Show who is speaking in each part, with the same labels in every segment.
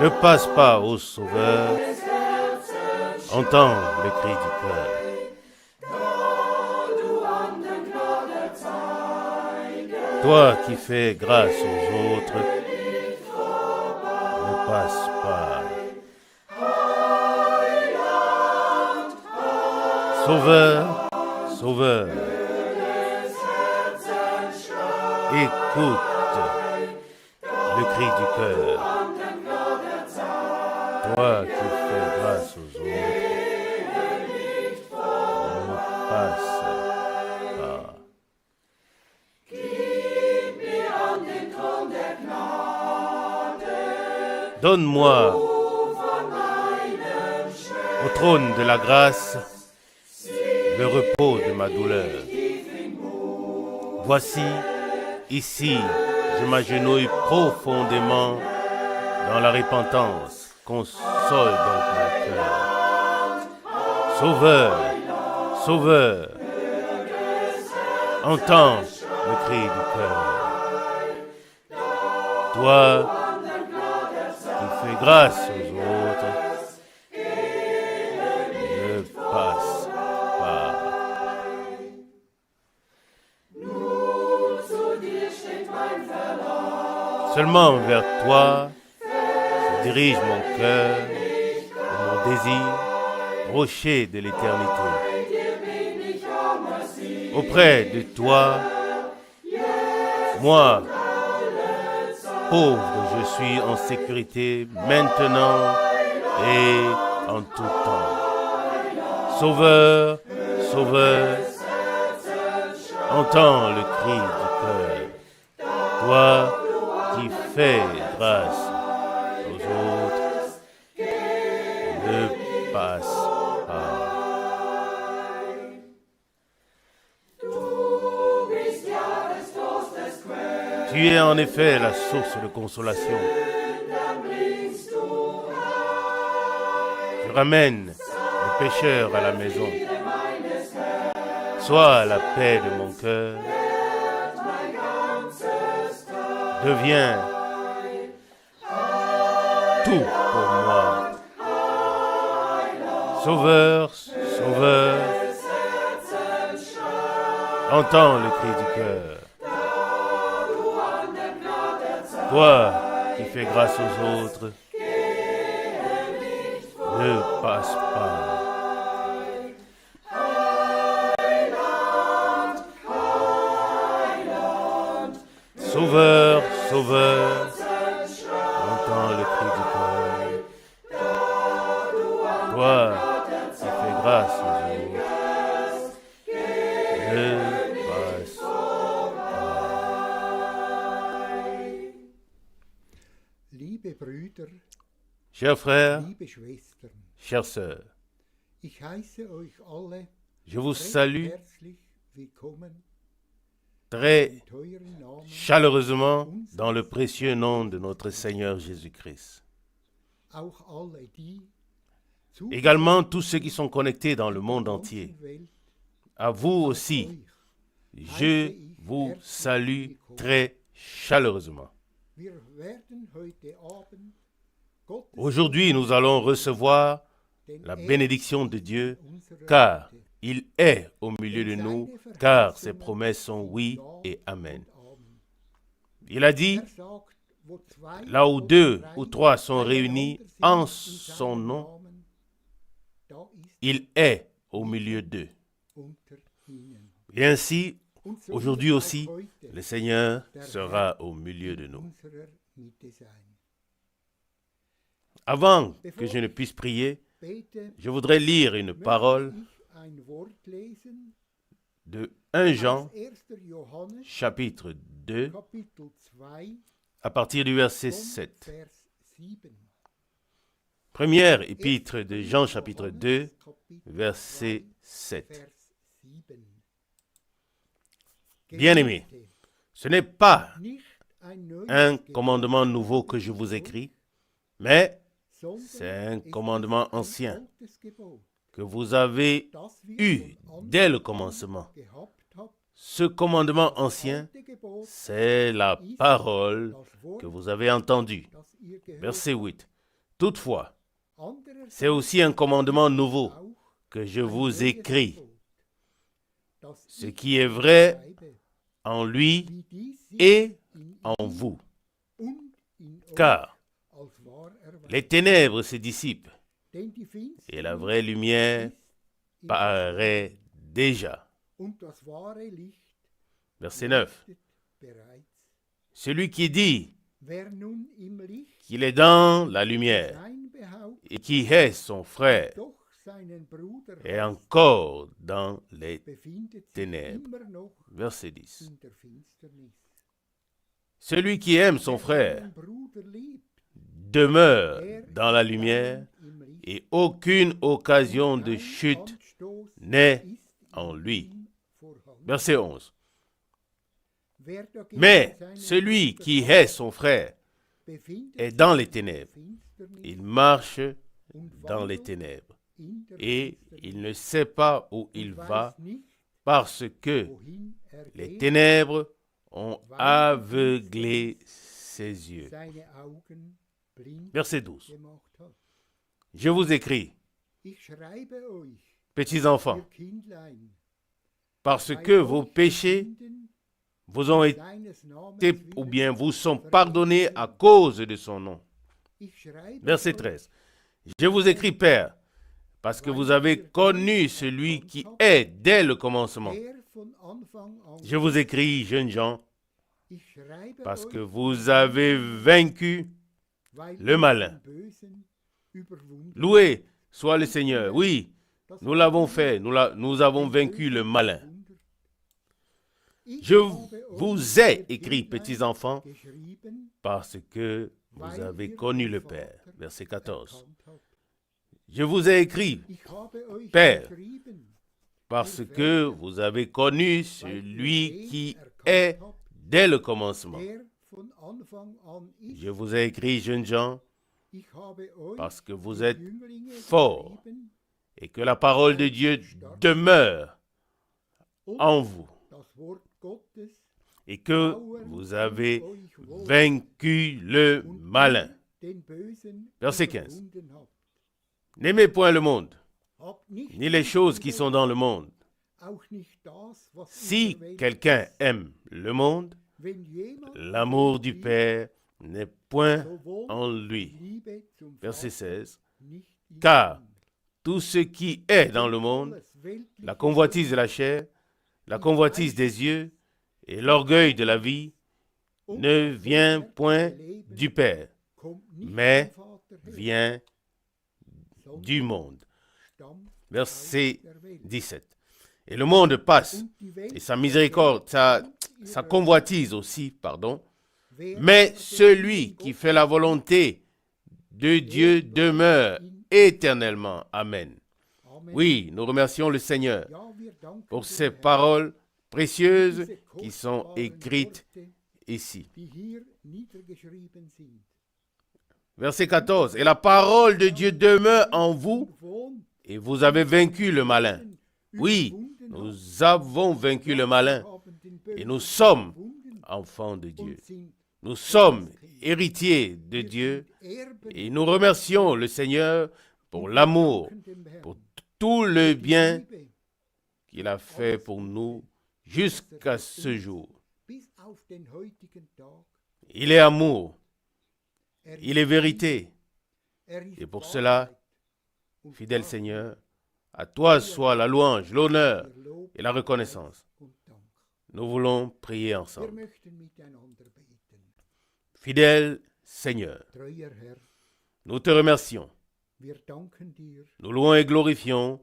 Speaker 1: Ne passe pas, ô Sauveur, entends le cri du cœur. Toi qui fais grâce aux autres, ne passe pas. Sauveur, Sauveur, écoute le cri du cœur. Toi qui fais grâce aux autres, ne passe pas. Donne-moi au trône de la grâce le repos de ma douleur. Voici, ici, je m'agenouille profondément dans la repentance. Console donc mon cœur. Sauveur, Sauveur, entends le cri du cœur. Toi qui fais grâce aux autres, ne passe pas. Seulement vers toi se dirige mon cœur et mon désir, rocher de l'éternité. Auprès de toi, moi, pauvre, je suis en sécurité maintenant et en tout temps. Sauveur, Sauveur, entends le cri du cœur. Toi qui fais grâce aux autres, ne passe pas. Tu es en effet la source de consolation. Tu ramènes le pécheur à la maison. Sois la paix de mon cœur. Deviens tout pour moi. Sauveur, Sauveur, entends le cri du cœur. Toi qui fais grâce aux autres, ne passe pas. Sauveur, Sauveur, entends le cri du cœur. Toi qui fais grâce aux autres, ne passe pas. Chers frères, chères sœurs, je vous salue très chaleureusement dans le précieux nom de notre Seigneur Jésus-Christ. Également tous ceux qui sont connectés dans le monde entier. À vous aussi, je vous salue très chaleureusement. Aujourd'hui, nous allons recevoir la bénédiction de Dieu, car il est au milieu de nous, car ses promesses sont oui et amen. Il a dit, là où 2 ou 3 sont réunis en son nom, il est au milieu d'eux. Et ainsi, aujourd'hui aussi, le Seigneur sera au milieu de nous. Avant que je ne puisse prier, je voudrais lire une parole de 1 Jean, chapitre 2, à partir du verset 7. Première épître de Jean, chapitre 2, verset 7. Bien-aimés, ce n'est pas un commandement nouveau que je vous écris, mais c'est un commandement ancien que vous avez eu dès le commencement. Ce commandement ancien, c'est la parole que vous avez entendue. Verset 8. Toutefois, c'est aussi un commandement nouveau que je vous écris, ce qui est vrai en lui et en vous. Car les ténèbres se dissipent et la vraie lumière paraît déjà. Verset 9. Celui qui dit qu'il est dans la lumière et qui est son frère est encore dans les ténèbres. Verset 10. Celui qui aime son frère demeure dans la lumière et aucune occasion de chute n'est en lui. Verset 11. Mais celui qui est son frère est dans les ténèbres. Il marche dans les ténèbres et il ne sait pas où il va parce que les ténèbres ont aveuglé ses yeux. Verset 12. Je vous écris, petits enfants, parce que vos péchés vous ont été ou bien vous sont pardonnés à cause de son nom. Verset 13. Je vous écris, Père, parce que vous avez connu celui qui est dès le commencement. Je vous écris, jeunes gens, parce que vous avez vaincu le malin. Loué soit le Seigneur. Oui, nous l'avons fait. Nous avons vaincu le malin. Je vous ai écrit, petits enfants, parce que vous avez connu le Père. Verset 14. Je vous ai écrit, Père, parce que vous avez connu celui qui est dès le commencement. Je vous ai écrit, jeunes gens, parce que vous êtes forts et que la parole de Dieu demeure en vous et que vous avez vaincu le malin. Verset 15. N'aimez point le monde, ni les choses qui sont dans le monde. Si quelqu'un aime le monde, l'amour du Père n'est point en lui. Verset 16. Car tout ce qui est dans le monde, la convoitise de la chair, la convoitise des yeux et l'orgueil de la vie, ne vient point du Père, mais vient du monde. Verset 17. Et le monde passe, et sa miséricorde, sa convoitise aussi, mais celui qui fait la volonté de Dieu demeure éternellement. Amen. Oui, nous remercions le Seigneur pour ces paroles précieuses qui sont écrites ici. Verset 14. Et la parole de Dieu demeure en vous, et vous avez vaincu le malin. Oui, nous avons vaincu le malin, et nous sommes enfants de Dieu. Nous sommes héritiers de Dieu, et nous remercions le Seigneur pour l'amour, pour tout le bien qu'il a fait pour nous jusqu'à ce jour. Il est amour, il est vérité, et pour cela, fidèle Seigneur, à toi soit la louange, l'honneur et la reconnaissance. Nous voulons prier ensemble. Fidèle Seigneur, nous te remercions. Nous louons et glorifions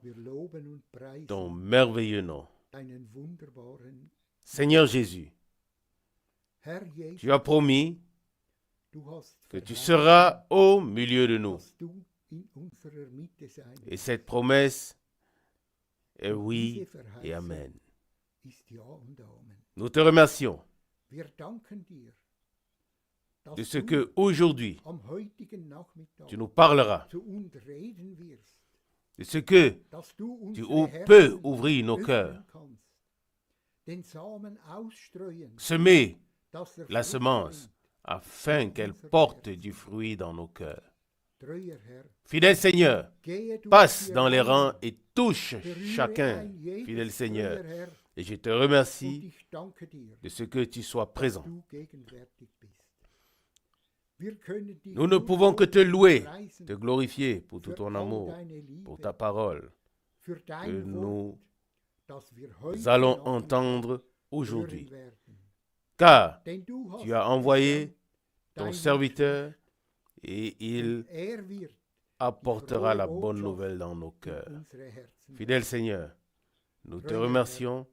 Speaker 1: ton merveilleux nom. Seigneur Jésus, tu as promis que tu seras au milieu de nous. Et cette promesse est oui et amen. Nous te remercions de ce que aujourd'hui tu nous parleras, de ce que tu peux ouvrir nos cœurs semer la semence afin qu'elle porte du fruit dans nos cœurs. Fidèle Seigneur, passe dans les rangs et touche chacun, fidèle Seigneur. Et je te remercie de ce que tu sois présent. Nous ne pouvons que te louer, te glorifier pour tout ton amour, pour ta parole que nous allons entendre aujourd'hui. Car tu as envoyé ton serviteur et il apportera la bonne nouvelle dans nos cœurs. Fidèle Seigneur, nous te remercions,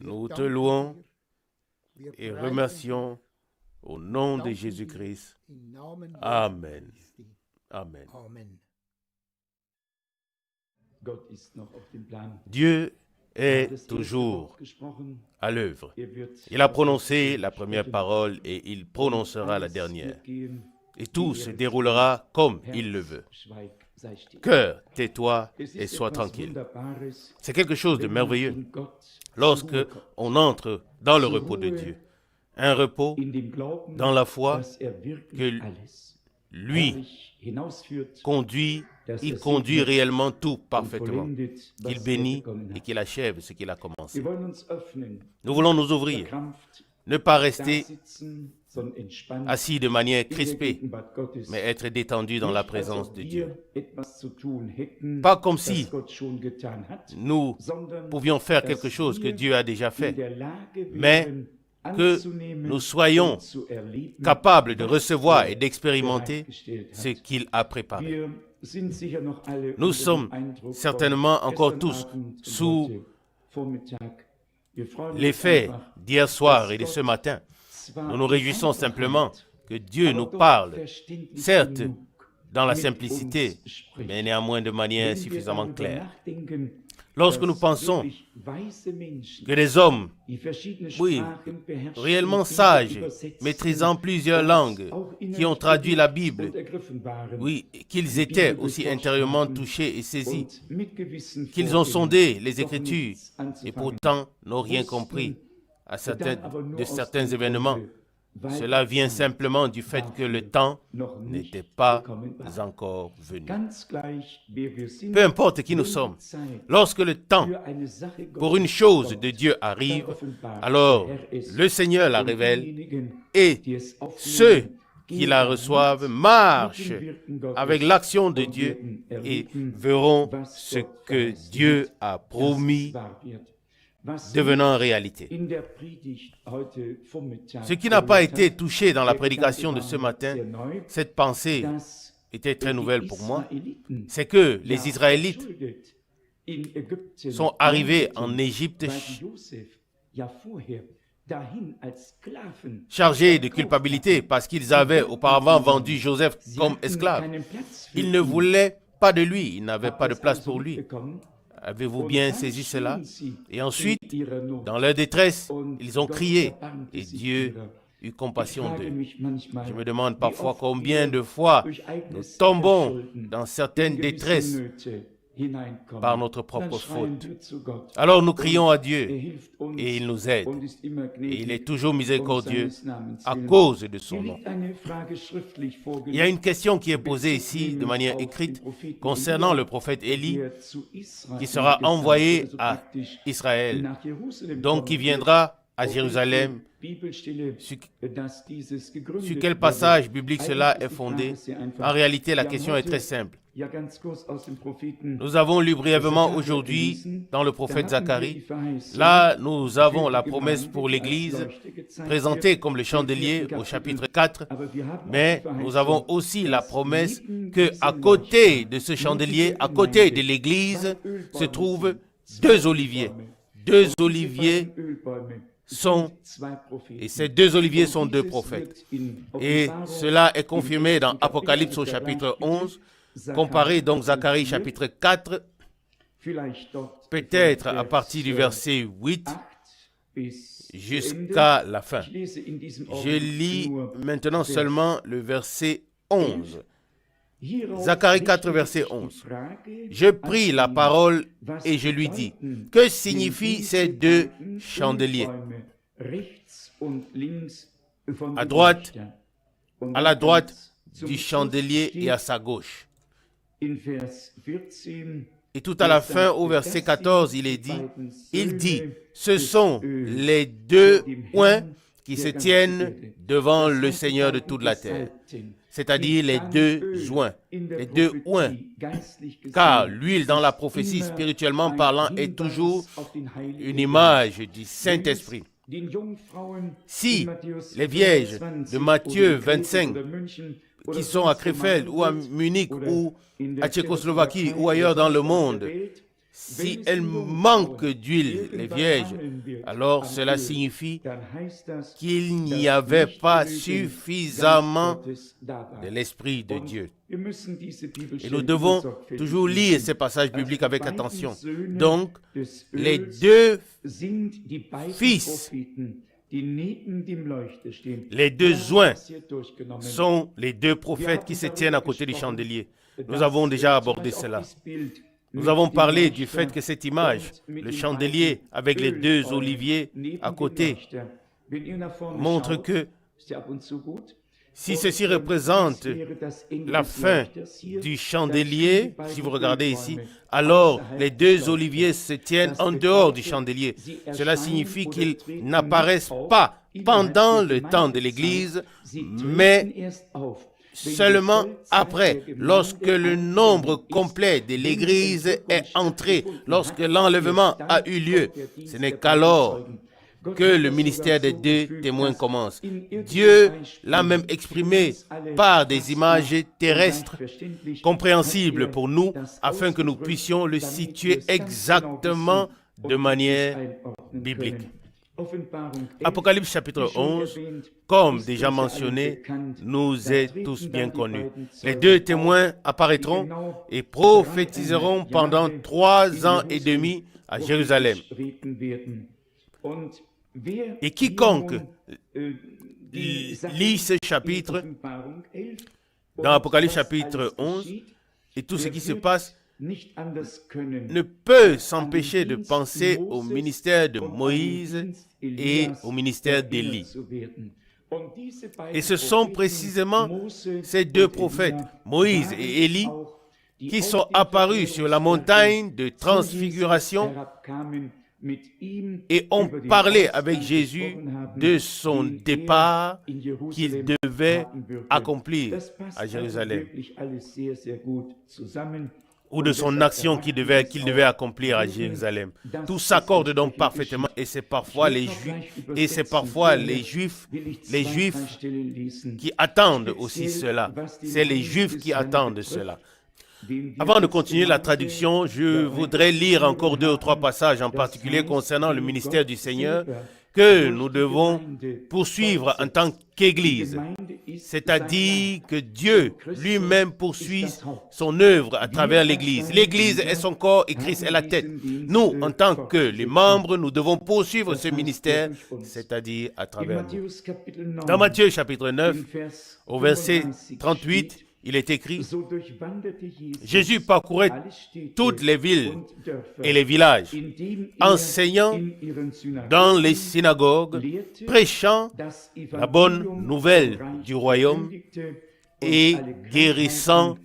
Speaker 1: nous te louons et remercions au nom de Jésus-Christ. Amen. Amen. Dieu est toujours à l'œuvre. Il a prononcé la première parole et il prononcera la dernière. Et tout se déroulera comme il le veut. Cœur, tais-toi et sois tranquille. C'est quelque chose de merveilleux lorsque on entre dans le repos de Dieu. Un repos dans la foi que lui conduit, il conduit réellement tout parfaitement. Qu'il bénit et qu'il achève ce qu'il a commencé. Nous voulons nous ouvrir, ne pas rester assis de manière crispée, mais être détendu dans la présence de Dieu. Pas comme si nous pouvions faire quelque chose que Dieu a déjà fait, mais que nous soyons capables de recevoir et d'expérimenter ce qu'il a préparé. Nous sommes certainement encore tous sous l'effet d'hier soir et de ce matin. Nous nous réjouissons simplement que Dieu nous parle, certes dans la simplicité, mais néanmoins de manière suffisamment claire. Lorsque nous pensons que des hommes, oui, réellement sages, maîtrisant plusieurs langues, qui ont traduit la Bible, oui, qu'ils étaient aussi intérieurement touchés et saisis, qu'ils ont sondé les Écritures et pourtant n'ont rien compris de certains événements. Cela vient simplement du fait que le temps n'était pas encore venu. Peu importe qui nous sommes, lorsque le temps pour une chose de Dieu arrive, alors le Seigneur la révèle et ceux qui la reçoivent marchent avec l'action de Dieu et verront ce que Dieu a promis devenant réalité. Ce qui n'a pas été touché dans la prédication de ce matin, cette pensée était très nouvelle pour moi, c'est que les Israélites sont arrivés en Égypte chargés de culpabilité parce qu'ils avaient auparavant vendu Joseph comme esclave. Ils ne voulaient pas de lui, ils n'avaient pas de place pour lui. Avez-vous bien saisi cela? Et ensuite, dans leur détresse, ils ont crié et Dieu eut compassion d'eux. Je me demande parfois combien de fois nous tombons dans certaines détresses par notre propre faute. Alors nous crions à Dieu et il nous aide. Et il est toujours miséricordieux à cause de son nom. Il y a une question qui est posée ici de manière écrite concernant le prophète Élie qui sera envoyé à Israël, donc qui viendra à Jérusalem. Sur quel passage biblique cela est fondé? En réalité, la question est très simple. Nous avons lu brièvement aujourd'hui dans le prophète Zacharie. Là, nous avons la promesse pour l'Église présentée comme le chandelier au chapitre 4. Mais nous avons aussi la promesse qu'à côté de ce chandelier, à côté de l'Église, se trouvent deux oliviers. Deux oliviers et ces deux oliviers sont deux prophètes. Et cela est confirmé dans Apocalypse au chapitre 11. Comparez donc Zacharie chapitre 4, peut-être à partir du verset 8 jusqu'à la fin. Je lis maintenant seulement le verset 11. Zacharie 4, verset 11. Je pris la parole et je lui dis, que signifient ces deux chandeliers? À la droite du chandelier et à sa gauche. Et tout à la fin, au verset 14, il dit, ce sont les deux poings qui se tiennent devant le Seigneur de toute la terre. C'est-à-dire les deux joints, les deux oints. Car l'huile dans la prophétie, spirituellement parlant, est toujours une image du Saint-Esprit. Si les vierges de Matthieu 25, qui sont à Krefeld ou à Munich ou à Tchécoslovaquie ou ailleurs dans le monde, si elles manquent d'huile, les vierges, alors cela signifie qu'il n'y avait pas suffisamment de l'Esprit de Dieu. Et nous devons toujours lire ces passages bibliques avec attention. Donc, les deux fils, les deux joints sont les deux prophètes qui se tiennent à côté du chandelier. Nous avons déjà abordé cela. Nous avons parlé du fait que cette image, le chandelier avec les deux oliviers à côté, montre que si ceci représente la fin du chandelier, si vous regardez ici, alors les deux oliviers se tiennent en dehors du chandelier. Cela signifie qu'ils n'apparaissent pas pendant le temps de l'Église, mais seulement après, lorsque le nombre complet de l'Église est entré, lorsque l'enlèvement a eu lieu. Ce n'est qu'alors que le ministère des deux témoins commence. Dieu l'a même exprimé par des images terrestres compréhensibles pour nous, afin que nous puissions le situer exactement de manière biblique. Apocalypse chapitre 11, comme déjà mentionné, nous est tous bien connu. Les deux témoins apparaîtront et prophétiseront pendant 3 ans et demi à Jérusalem. Et quiconque lit ce chapitre dans Apocalypse chapitre 11 et tout ce qui se passe ne peut s'empêcher de penser au ministère de Moïse et au ministère d'Élie. Et ce sont précisément ces deux prophètes, Moïse et Élie, qui sont apparus sur la montagne de transfiguration et ont parlé avec Jésus de son départ qu'il devait accomplir à Jérusalem, ou de son action qu'il devait accomplir à Jérusalem. Tout s'accorde donc parfaitement, et c'est parfois les Juifs qui attendent aussi cela. C'est les Juifs qui attendent cela. Avant de continuer la traduction, je voudrais lire encore 2 ou 3 passages, en particulier concernant le ministère du Seigneur, que nous devons poursuivre en tant qu'Église. C'est-à-dire que Dieu lui-même poursuit son œuvre à travers l'Église. L'Église est son corps et Christ est la tête. Nous, en tant que les membres, nous devons poursuivre ce ministère, c'est-à-dire à travers nous. Dans Matthieu chapitre 9, au verset 38, il est écrit, Jésus parcourait toutes les villes et les villages, enseignant dans les synagogues, prêchant la bonne nouvelle du royaume et guérissant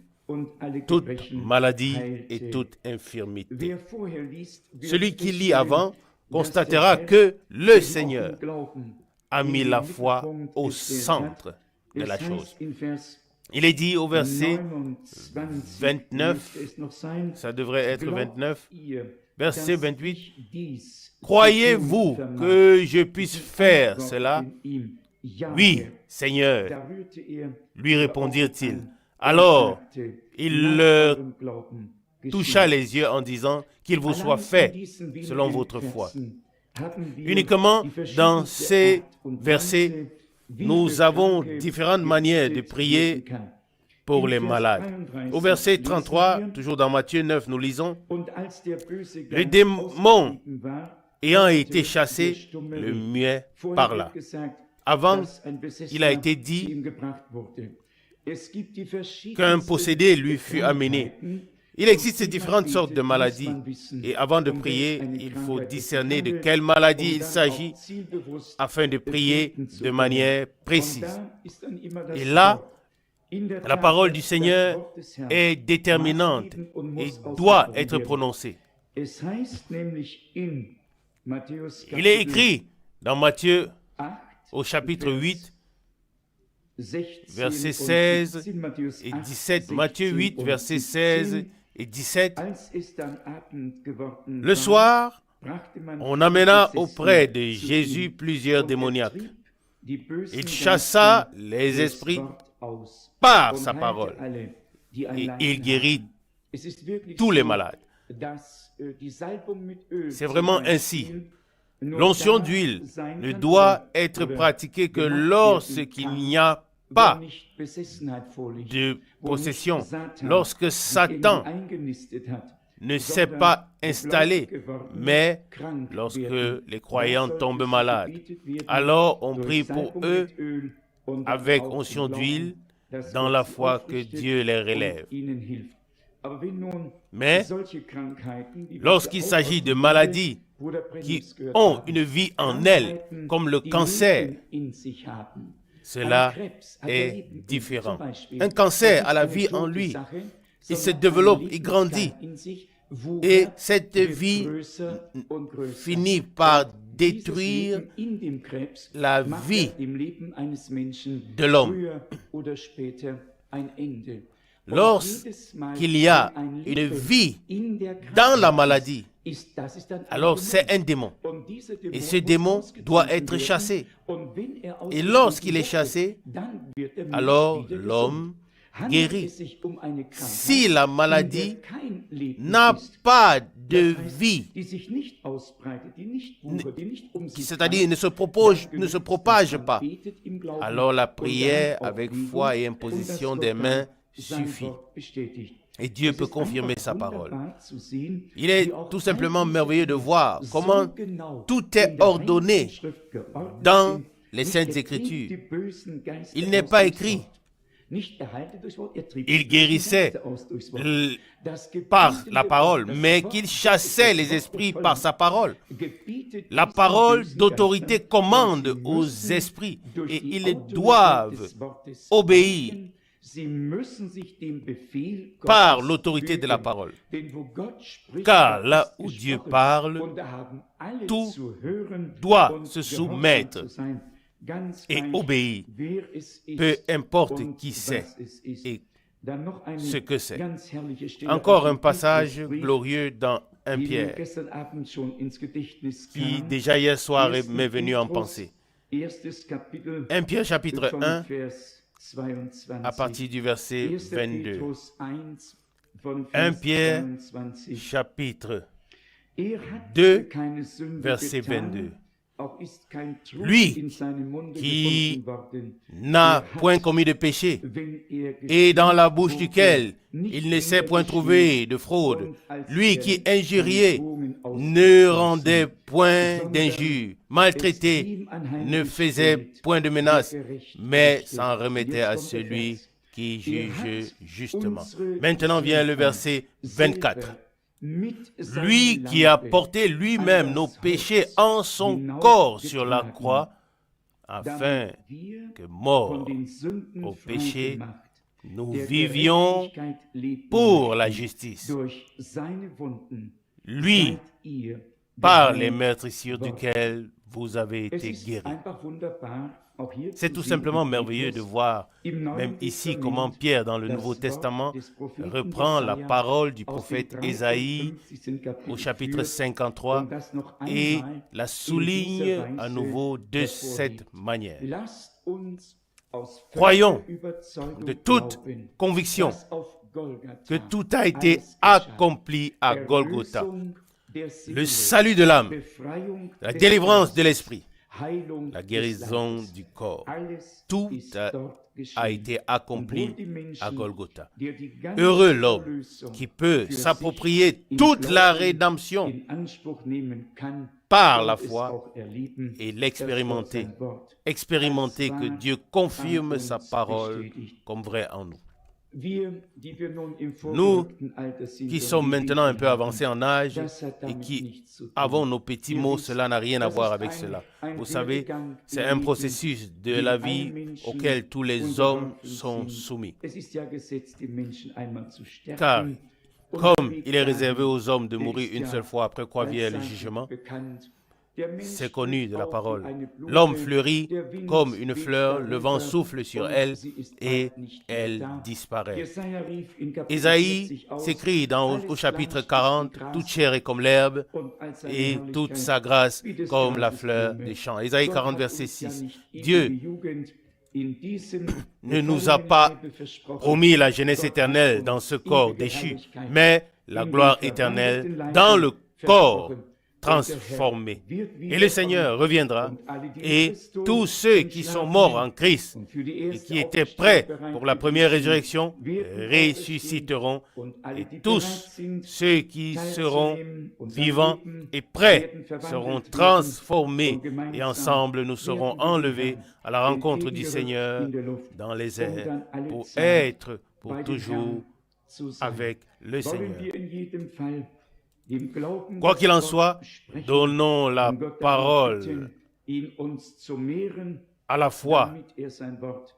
Speaker 1: toute maladie et toute infirmité. Celui qui lit avant constatera que le Seigneur a mis la foi au centre de la chose. Il est dit au verset 29, ça devrait être 29, verset 28, « Croyez-vous que je puisse faire cela? » « Oui, Seigneur, lui répondirent-ils. Alors, il leur toucha les yeux en disant qu'il vous soit fait selon votre foi. » Uniquement dans ces versets, nous avons différentes manières de prier pour les malades. Au verset 33, toujours dans Matthieu 9, nous lisons, « Le démon ayant été chassé, le muet parla. » Avant, il a été dit qu'un possédé lui fut amené. Il existe différentes sortes de maladies et avant de prier, il faut discerner de quelle maladie il s'agit afin de prier de manière précise. Et là, la parole du Seigneur est déterminante et doit être prononcée. Il est écrit dans Matthieu au chapitre 8, versets 16 et 17. Matthieu 8, versets 16 et 17. Le soir, on amena auprès de Jésus plusieurs démoniaques. Il chassa les esprits par sa parole et il guérit tous les malades. C'est vraiment ainsi. L'onction d'huile ne doit être pratiquée que lorsqu'il n'y a pas de possession, lorsque Satan ne s'est pas installé, mais lorsque les croyants tombent malades. Alors on prie pour eux avec onction d'huile dans la foi que Dieu les relève. Mais lorsqu'il s'agit de maladies qui ont une vie en elles, comme le cancer, cela est différent. Un cancer a la vie en lui. Il se développe, il grandit. Et cette vie finit par détruire la vie de l'homme. Lorsqu'il y a une vie dans la maladie, alors c'est un démon. Et ce démon doit être chassé. Et lorsqu'il est chassé, alors l'homme guérit. Si la maladie n'a pas de vie, c'est-à-dire ne se propage pas, alors la prière avec foi et imposition des mains suffit. Et Dieu peut confirmer sa parole. Il est tout simplement merveilleux de voir comment tout est ordonné dans les Saintes Écritures. Il n'est pas écrit. Il guérissait par la parole, mais qu'il chassait les esprits par sa parole. La parole d'autorité commande aux esprits et ils doivent obéir par l'autorité de la parole. Car là où Dieu parle, tout doit se soumettre et obéir, peu importe qui c'est et ce que c'est. Encore un passage glorieux dans 1 Pierre, qui déjà hier soir m'est venu en pensée. 1 Pierre chapitre 1, à partir du verset 22. 1 Pierre chapitre 2, verset 22. Lui qui n'a point commis de péché et dans la bouche duquel il ne s'est point trouvé de fraude, lui qui injuriait ne rendait point d'injure, maltraité ne faisait point de menace, mais s'en remettait à celui qui juge justement. Maintenant vient le verset 24. Lui qui a porté lui-même nos péchés en son corps sur la croix, afin que, mort au péché, nous vivions pour la justice. Lui, par les meurtrissures duquel vous avez été guéris. C'est tout simplement merveilleux de voir, même ici, comment Pierre, dans le Nouveau Testament, reprend la parole du prophète Ésaïe au chapitre 53 et la souligne à nouveau de cette manière. Croyons de toute conviction que tout a été accompli à Golgotha. Le salut de l'âme, la délivrance de l'esprit, la guérison du corps. Tout a été accompli à Golgotha. Heureux l'homme qui peut s'approprier toute la rédemption par la foi et l'expérimenter. Expérimenter que Dieu confirme sa parole comme vraie en nous. Nous qui sommes maintenant un peu avancés en âge et qui avons nos petits mots, cela n'a rien à voir avec cela. Vous savez, c'est un processus de la vie auquel tous les hommes sont soumis. Car, comme il est réservé aux hommes de mourir une seule fois après quoi vient le jugement, c'est connu de la parole. L'homme fleurit comme une fleur, le vent souffle sur elle et elle disparaît. Ésaïe s'écrit au chapitre 40, « Toute chair est comme l'herbe et toute sa grâce comme la fleur des champs ». Ésaïe 40, verset 6. Dieu ne nous a pas promis la jeunesse éternelle dans ce corps déchu, mais la gloire éternelle dans le corps transformé. Et le Seigneur reviendra et tous ceux qui sont morts en Christ et qui étaient prêts pour la première résurrection ressusciteront et tous ceux qui seront vivants et prêts seront transformés et ensemble nous serons enlevés à la rencontre du Seigneur dans les airs pour être pour toujours avec le Seigneur. Quoi qu'il en soit, donnons la parole à la foi,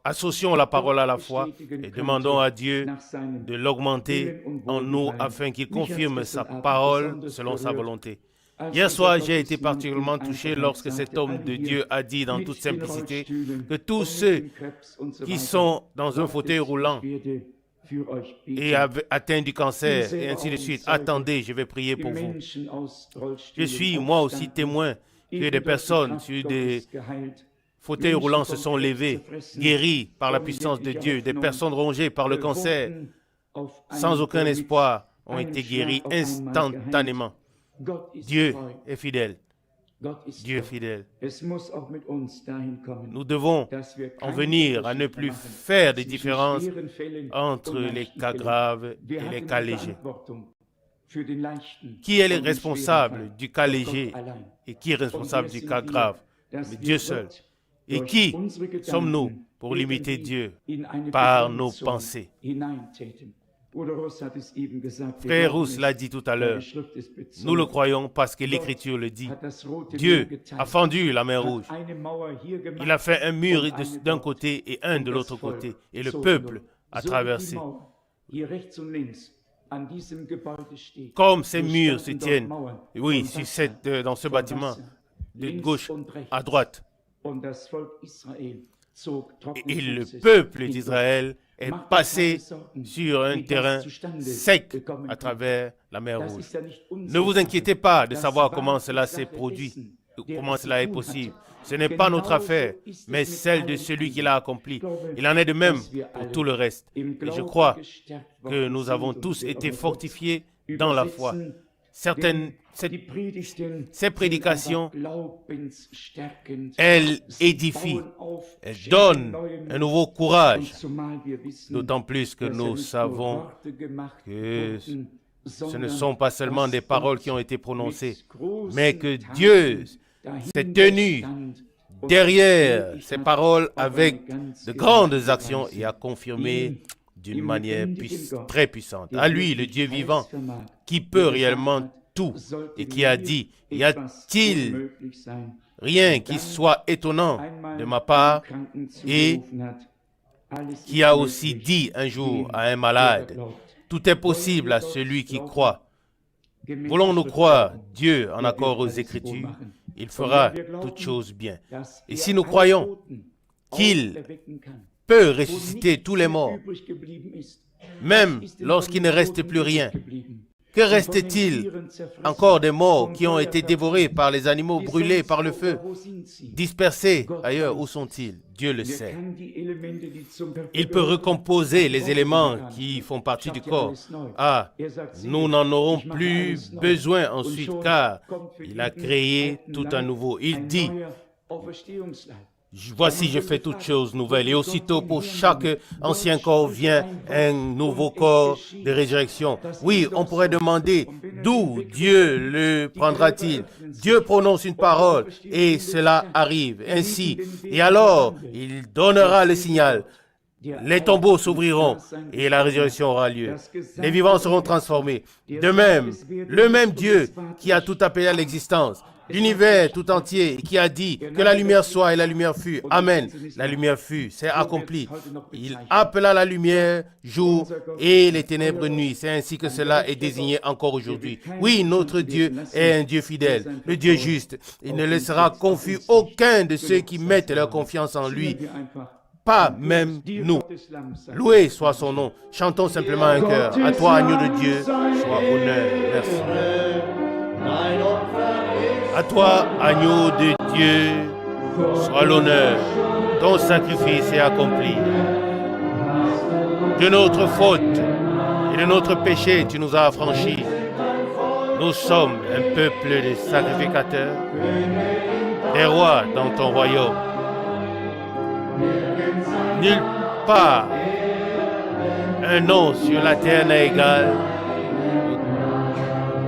Speaker 1: associons la parole à la foi et demandons à Dieu de l'augmenter en nous afin qu'il confirme sa parole selon sa volonté. Hier soir, j'ai été particulièrement touché lorsque cet homme de Dieu a dit dans toute simplicité que tous ceux qui sont dans un fauteuil roulant et atteint du cancer, et ainsi de suite. Attendez, je vais prier pour vous. Je suis moi aussi témoin que des personnes sur des fauteuils roulants se sont levées, guéries par la puissance de Dieu. Des personnes rongées par le cancer, sans aucun espoir, ont été guéries instantanément. Dieu est fidèle. Dieu est fidèle. Nous devons en venir à ne plus faire de différence entre les cas graves et les cas légers. Qui est le responsable du cas léger et qui est responsable du cas grave? Mais Dieu seul. Et qui sommes-nous pour limiter Dieu par nos pensées? Frère Rousse l'a dit tout à l'heure. Nous le croyons parce que l'Écriture le dit. Dieu a fendu la mer Rouge. Il a fait un mur d'un côté et un de l'autre côté. Et le peuple a traversé. Comme ces murs se tiennent, oui, dans ce bâtiment, de gauche à droite. Et le peuple d'Israël est passé sur un terrain sec à travers la mer Rouge. Ne vous inquiétez pas de savoir comment cela s'est produit, comment cela est possible. Ce n'est pas notre affaire, mais celle de celui qui l'a accompli. Il en est de même pour tout le reste. Et je crois que nous avons tous été fortifiés dans la foi. Ces prédications, elles édifient, elles donnent un nouveau courage, d'autant plus que nous savons que ce ne sont pas seulement des paroles qui ont été prononcées, mais que Dieu s'est tenu derrière ces paroles avec de grandes actions et a confirmé d'une manière très puissante. À lui, le Dieu vivant, qui peut réellement tout et qui a dit, y a-t-il rien qui soit étonnant de ma part, et qui a aussi dit un jour à un malade, tout est possible à celui qui croit. Voulons-nous croire Dieu en accord aux Écritures? Il fera toutes choses bien. Et si nous croyons qu'il peut ressusciter tous les morts, même lorsqu'il ne reste plus rien, que reste-t-il encore des morts qui ont été dévorés par les animaux, brûlés par le feu, dispersés ailleurs? Où sont-ils? Dieu le sait. Il peut recomposer les éléments qui font partie du corps. Ah, nous n'en aurons plus besoin ensuite, car il a créé tout à nouveau. Il dit, Voici, je fais toutes choses nouvelles. Et aussitôt, pour chaque ancien corps vient un nouveau corps de résurrection. Oui, on pourrait demander d'où Dieu le prendra-t-il. Dieu prononce une parole et cela arrive ainsi. Et alors, il donnera le signal. Les tombeaux s'ouvriront et la résurrection aura lieu. Les vivants seront transformés. De même, le même Dieu qui a tout appelé à l'existence, l'univers tout entier, qui a dit que la lumière soit et la lumière fut. Amen. La lumière fut, c'est accompli. Il appela la lumière jour et les ténèbres nuit. C'est ainsi que cela est désigné encore aujourd'hui. Oui, notre Dieu est un Dieu fidèle, le Dieu juste. Il ne laissera confus aucun de ceux qui mettent leur confiance en lui. Pas même nous. Loué soit son nom. Chantons simplement un chœur. À toi, agneau de Dieu, sois honneur. Merci. À toi, agneau de Dieu, sois l'honneur. Ton sacrifice est accompli. De notre faute et de notre péché, tu nous as affranchis. Nous sommes un peuple de sacrificateurs, des rois dans ton royaume. Nulle part un nom sur la terre n'est égal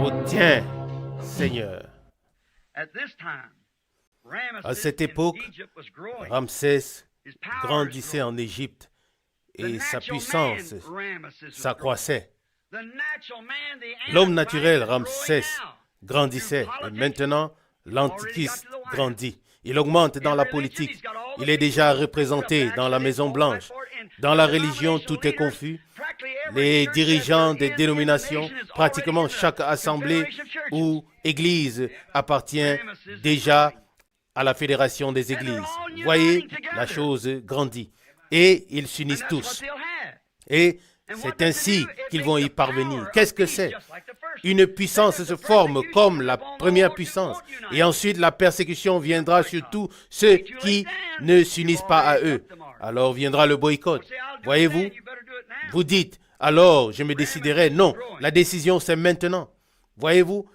Speaker 1: au tien, Seigneur. À cette époque, Ramsès grandissait en Égypte et sa puissance s'accroissait. L'homme naturel, Ramsès, grandissait et maintenant l'Antichrist grandit. Il augmente dans la politique. Il est déjà représenté dans la Maison Blanche. Dans la religion, tout est confus. Les dirigeants des dénominations, pratiquement chaque assemblée ou église appartient déjà à la fédération des églises. Voyez, la chose grandit. Et ils s'unissent tous. Et c'est ainsi qu'ils vont y parvenir. Qu'est-ce que c'est? Une puissance se forme comme la première puissance. Et ensuite, la persécution viendra sur tous ceux qui ne s'unissent pas à eux. Alors viendra le boycott. Voyez-vous? Vous dites, alors je me déciderai. Non, la décision c'est maintenant. Voyez-vous?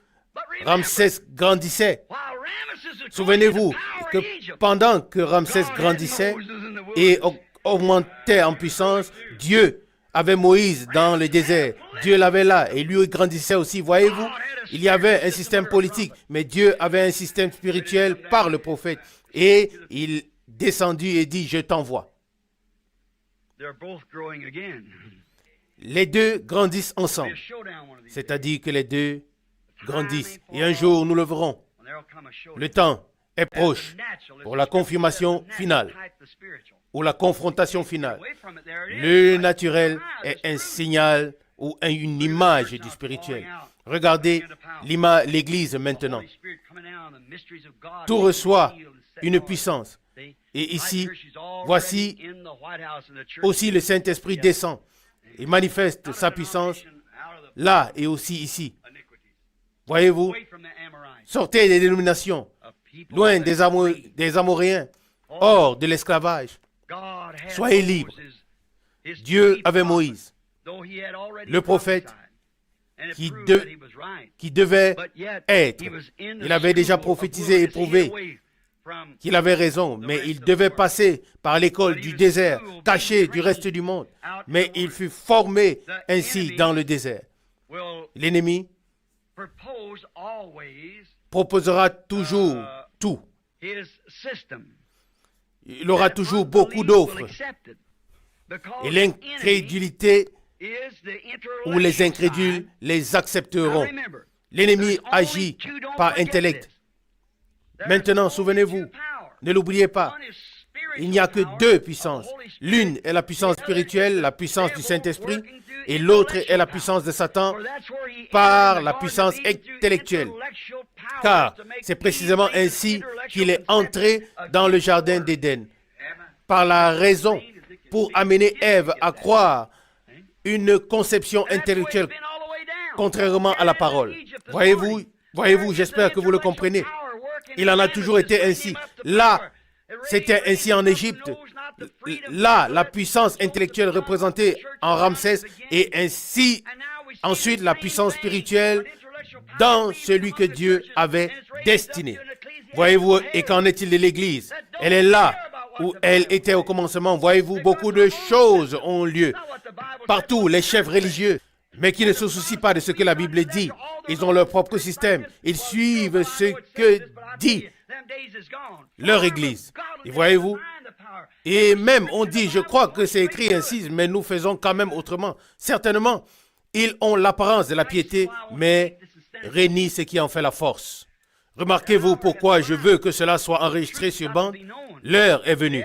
Speaker 1: Ramsès grandissait. Souvenez-vous que pendant que Ramsès grandissait et augmentait en puissance, Dieu avait Moïse dans le désert. Dieu l'avait là et lui grandissait aussi. Voyez-vous, il y avait un système politique, mais Dieu avait un système spirituel par le prophète. Et il descendit et dit, je t'envoie. Les deux grandissent ensemble. C'est-à-dire que les deux grandissent. Et un jour, nous le verrons. Le temps est proche pour la confirmation finale ou la confrontation finale. Le naturel est un signal ou une image du spirituel. Regardez l'Église maintenant. Tout reçoit une puissance. Et ici, voici aussi le Saint-Esprit descend et manifeste sa puissance là et aussi ici. Voyez-vous, sortez des dénominations, loin des Amoréens, hors de l'esclavage. Soyez libres. Dieu avait Moïse, le prophète qui devait être. Il avait déjà prophétisé et prouvé qu'il avait raison, mais il devait passer par l'école du désert, caché du reste du monde. Mais il fut formé ainsi dans le désert. L'ennemi proposera toujours tout. Il aura toujours beaucoup d'offres. Et l'incrédulité ou les incrédules les accepteront. L'ennemi agit par intellect. Maintenant, souvenez-vous, ne l'oubliez pas, il n'y a que deux puissances. L'une est la puissance spirituelle, la puissance du Saint-Esprit, et l'autre est la puissance de Satan par la puissance intellectuelle. Car c'est précisément ainsi qu'il est entré dans le jardin d'Éden. Par la raison, pour amener Ève à croire une conception intellectuelle contrairement à la parole. Voyez-vous, j'espère que vous le comprenez. Il en a toujours été ainsi. Là, c'était ainsi en Égypte. Là, la puissance intellectuelle représentée en Ramsès et ainsi ensuite la puissance spirituelle dans celui que Dieu avait destiné. Voyez-vous, et qu'en est-il de l'Église? Elle est là où elle était au commencement. Voyez-vous, beaucoup de choses ont lieu. Partout, les chefs religieux, mais qui ne se soucient pas de ce que la Bible dit. Ils ont leur propre système. Ils suivent ce que dit leur Église. Et voyez-vous, et même on dit, je crois que c'est écrit ainsi, mais nous faisons quand même autrement. Certainement, ils ont l'apparence de la piété, mais renie ce qui en fait la force. Remarquez-vous pourquoi je veux que cela soit enregistré sur bande. L'heure est venue.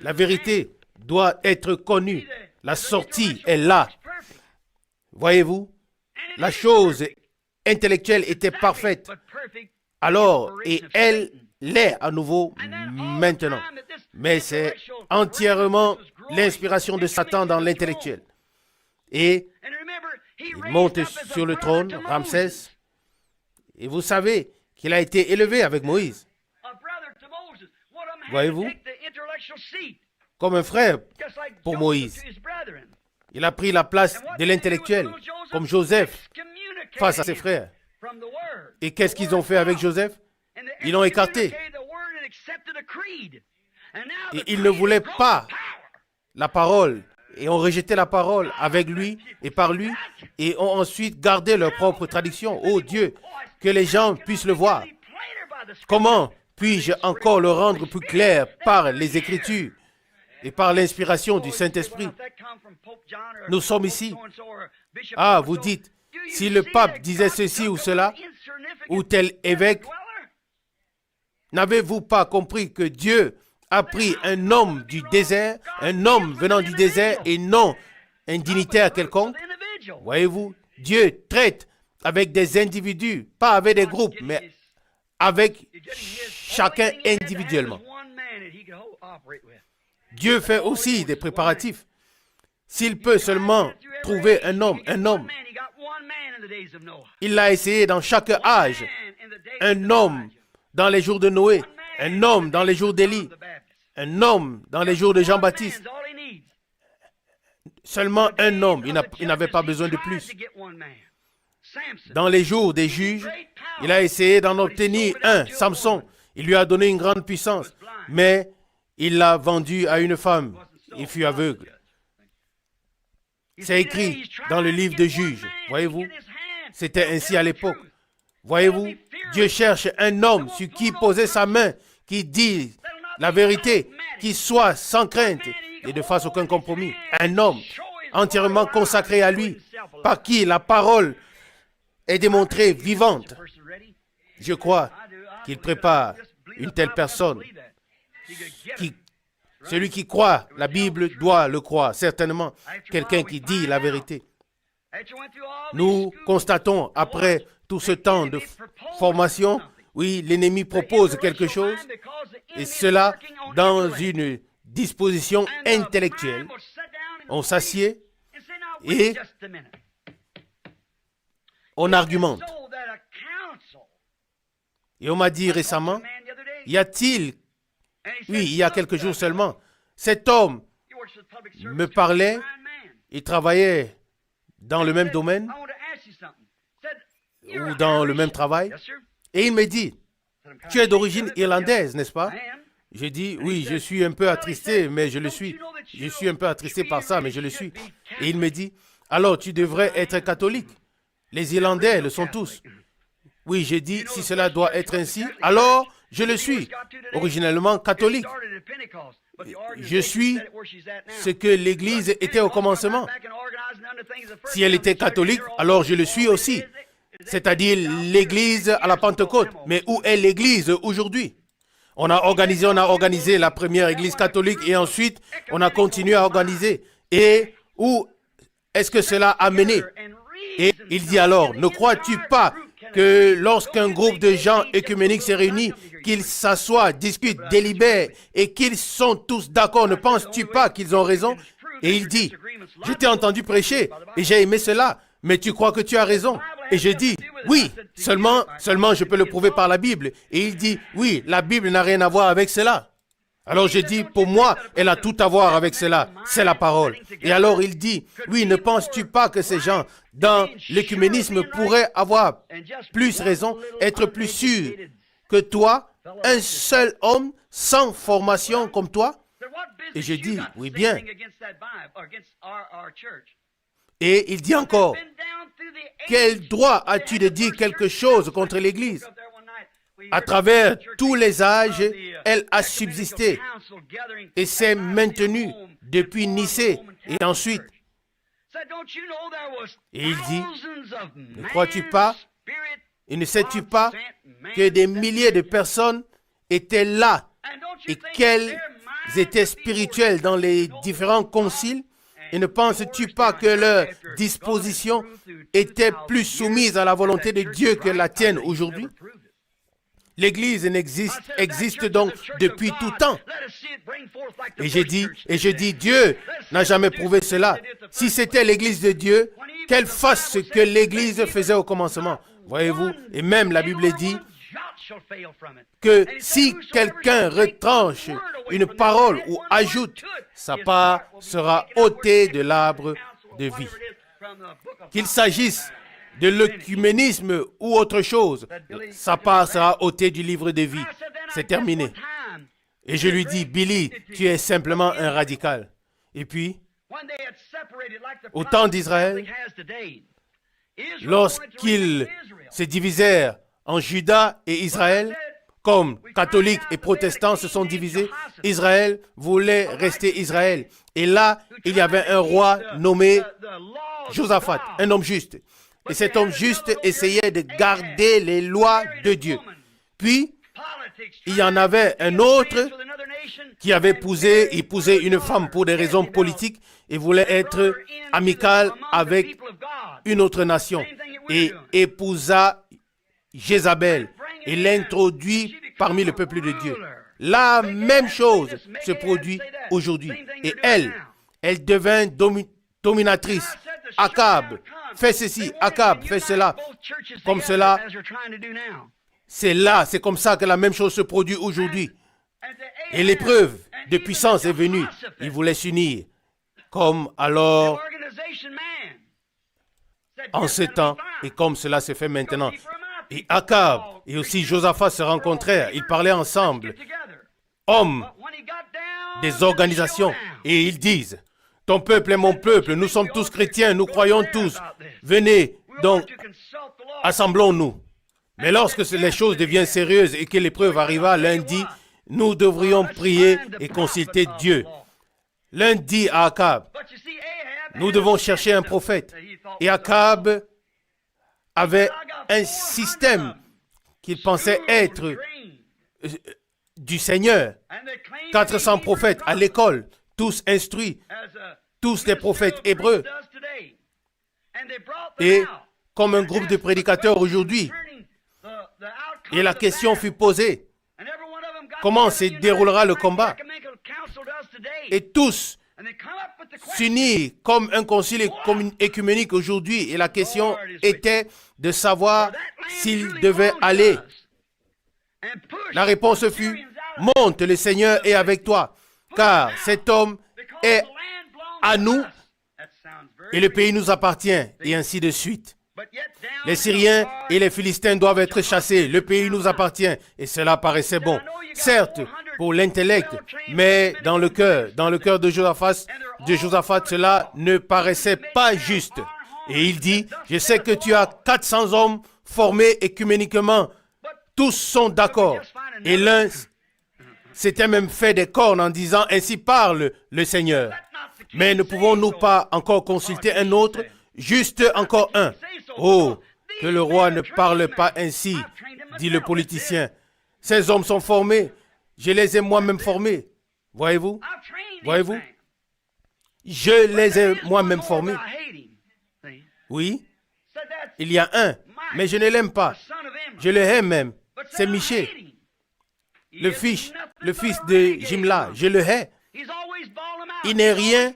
Speaker 1: La vérité doit être connue. La sortie est là. Voyez-vous, la chose intellectuelle était parfaite. Alors, et elle l'est à nouveau maintenant. Mais c'est entièrement l'inspiration de Satan dans l'intellectuel. Et il monte sur le trône, Ramsès. Et vous savez qu'il a été élevé avec Moïse. Voyez-vous, comme un frère pour Moïse. Il a pris la place de l'intellectuel, comme Joseph, face à ses frères. Et qu'est-ce qu'ils ont fait avec Joseph? Ils l'ont écarté. Et ils ne voulaient pas la parole. Et ont rejeté la parole avec lui et par lui. Et ont ensuite gardé leur propre tradition. Oh Dieu, que les gens puissent le voir. Comment puis-je encore le rendre plus clair par les Écritures et par l'inspiration du Saint-Esprit? Nous sommes ici. Ah, vous dites, si le pape disait ceci ou cela, ou tel évêque, n'avez-vous pas compris que Dieu a pris un homme du désert, un homme venant du désert et non un dignitaire quelconque? Voyez-vous, Dieu traite avec des individus, pas avec des groupes, mais avec chacun individuellement. Dieu fait aussi des préparatifs. S'il peut seulement trouver un homme, il l'a essayé dans chaque âge. Un homme dans les jours de Noé, un homme dans les jours d'Élie, un homme dans les jours de Jean-Baptiste. Seulement un homme, il n'avait pas besoin de plus. Dans les jours des juges, il a essayé d'en obtenir un, Samson. Il lui a donné une grande puissance, mais il l'a vendu à une femme. Il fut aveugle. C'est écrit dans le livre de Juges. Voyez-vous, c'était ainsi à l'époque. Voyez-vous, Dieu cherche un homme sur qui poser sa main, qui dit la vérité, qui soit sans crainte et ne fasse aucun compromis. Un homme entièrement consacré à lui, par qui la parole est démontrée vivante. Je crois qu'il prépare une telle personne. Celui qui croit la Bible doit le croire, certainement. Quelqu'un qui dit la vérité. Nous constatons, après tout ce temps de formation, oui, l'ennemi propose quelque chose, et cela dans une disposition intellectuelle. On s'assied et on argumente. Et on m'a dit récemment, y a-t-il, oui, il y a quelques jours seulement, cet homme me parlait, il travaillait dans le même domaine ou dans le même travail, et il me dit, tu es d'origine irlandaise, n'est-ce pas? J'ai dit, oui, je suis un peu attristé, mais je le suis. Je suis un peu attristé par ça, mais je le suis. Et il me dit, alors tu devrais être catholique. Les Irlandais le sont tous. Oui, j'ai dit, si cela doit être ainsi, alors je le suis. Originellement catholique. Je suis ce que l'Église était au commencement. Si elle était catholique, alors je le suis aussi. C'est-à-dire l'Église à la Pentecôte. Mais où est l'Église aujourd'hui? On a organisé la première Église catholique et ensuite on a continué à organiser. Et où est-ce que cela a mené? Et il dit alors, ne crois-tu pas que lorsqu'un groupe de gens œcuméniques s'est réuni, qu'ils s'assoient, discutent, délibèrent et qu'ils sont tous d'accord, ne penses-tu pas qu'ils ont raison? Et il dit, je t'ai entendu prêcher et j'ai aimé cela, mais tu crois que tu as raison? Et je dis, oui, seulement je peux le prouver par la Bible. Et il dit, oui, la Bible n'a rien à voir avec cela. Alors je dis, pour moi, elle a tout à voir avec cela. C'est la parole. Et alors il dit, oui, ne penses-tu pas que ces gens, dans l'écuménisme, pourraient avoir plus raison, être plus sûrs que toi, un seul homme sans formation comme toi? Et je dis, oui bien. Et il dit encore, quel droit as-tu de dire quelque chose contre l'Église? À travers tous les âges, elle a subsisté et s'est maintenue depuis Nicée et ensuite. Et il dit, ne crois-tu pas et ne sais-tu pas que des milliers de personnes étaient là et qu'elles étaient spirituelles dans les différents conciles? Et ne penses-tu pas que leur disposition était plus soumise à la volonté de Dieu que la tienne aujourd'hui? L'Église existe donc depuis tout temps. Et je dis, Dieu n'a jamais prouvé cela. Si c'était l'Église de Dieu, qu'elle fasse ce que l'Église faisait au commencement. Voyez-vous, et même la Bible dit que si quelqu'un retranche une parole ou ajoute, sa part sera ôtée de l'arbre de vie. Qu'il s'agisse de l'œcuménisme ou autre chose, sa part sera ôtée du livre de vie. C'est terminé. Et je lui dis, Billy, tu es simplement un radical. Et puis, au temps d'Israël, lorsqu'ils se divisèrent en Juda et Israël, comme catholiques et protestants se sont divisés, Israël voulait rester Israël. Et là, il y avait un roi nommé Josaphat, un homme juste. Et cet homme juste essayait de garder les lois de Dieu. Puis, il y en avait un autre qui avait épousé une femme pour des raisons politiques et voulait être amical avec une autre nation. Et épousa Jézabel et l'introduit parmi le peuple de Dieu. La même chose se produit aujourd'hui. Et elle devint dominatrice. Akab fait ceci, Akab fait cela, comme cela. C'est comme ça que la même chose se produit aujourd'hui. Et l'épreuve de puissance est venue. Ils voulaient s'unir. Comme alors, en ce temps, et comme cela se fait maintenant. Et Akab et aussi Josaphat se rencontrèrent. Ils parlaient ensemble. Hommes des organisations. Et ils disent, ton peuple est mon peuple. Nous sommes tous chrétiens. Nous croyons tous. Venez, donc, assemblons-nous. Mais lorsque les choses deviennent sérieuses et que l'épreuve arriva, l'un dit, nous devrions prier et consulter Dieu. L'un dit à Akab, nous devons chercher un prophète. Et Akab avait un système qu'il pensait être du Seigneur. 400 prophètes à l'école, tous instruits, tous des prophètes hébreux. Et comme un groupe de prédicateurs aujourd'hui, et la question fut posée, comment se déroulera le combat? Et tous s'unirent comme un concile écuménique aujourd'hui. Et la question était de savoir s'ils devaient aller. La réponse fut, monte, le Seigneur est avec toi, car cet homme est à nous et le pays nous appartient, et ainsi de suite. Les Syriens et les Philistins doivent être chassés, le pays nous appartient, et cela paraissait bon. Certes, pour l'intellect, mais dans le cœur de Josaphat, cela ne paraissait pas juste. Et il dit, je sais que tu as 400 hommes formés écuméniquement, tous sont d'accord. Et l'un s'était même fait des cornes en disant, ainsi parle le Seigneur. Mais ne pouvons-nous pas encore consulter un autre, juste encore un? Oh, que le roi ne parle pas ainsi, dit le politicien. Ces hommes sont formés, je les ai moi-même formés. Voyez-vous? Voyez-vous? Je les ai moi-même formés. Oui, il y a un, mais je ne l'aime pas. Je le hais même. C'est Miché, le fils de Jimla. Je le hais. Il n'est rien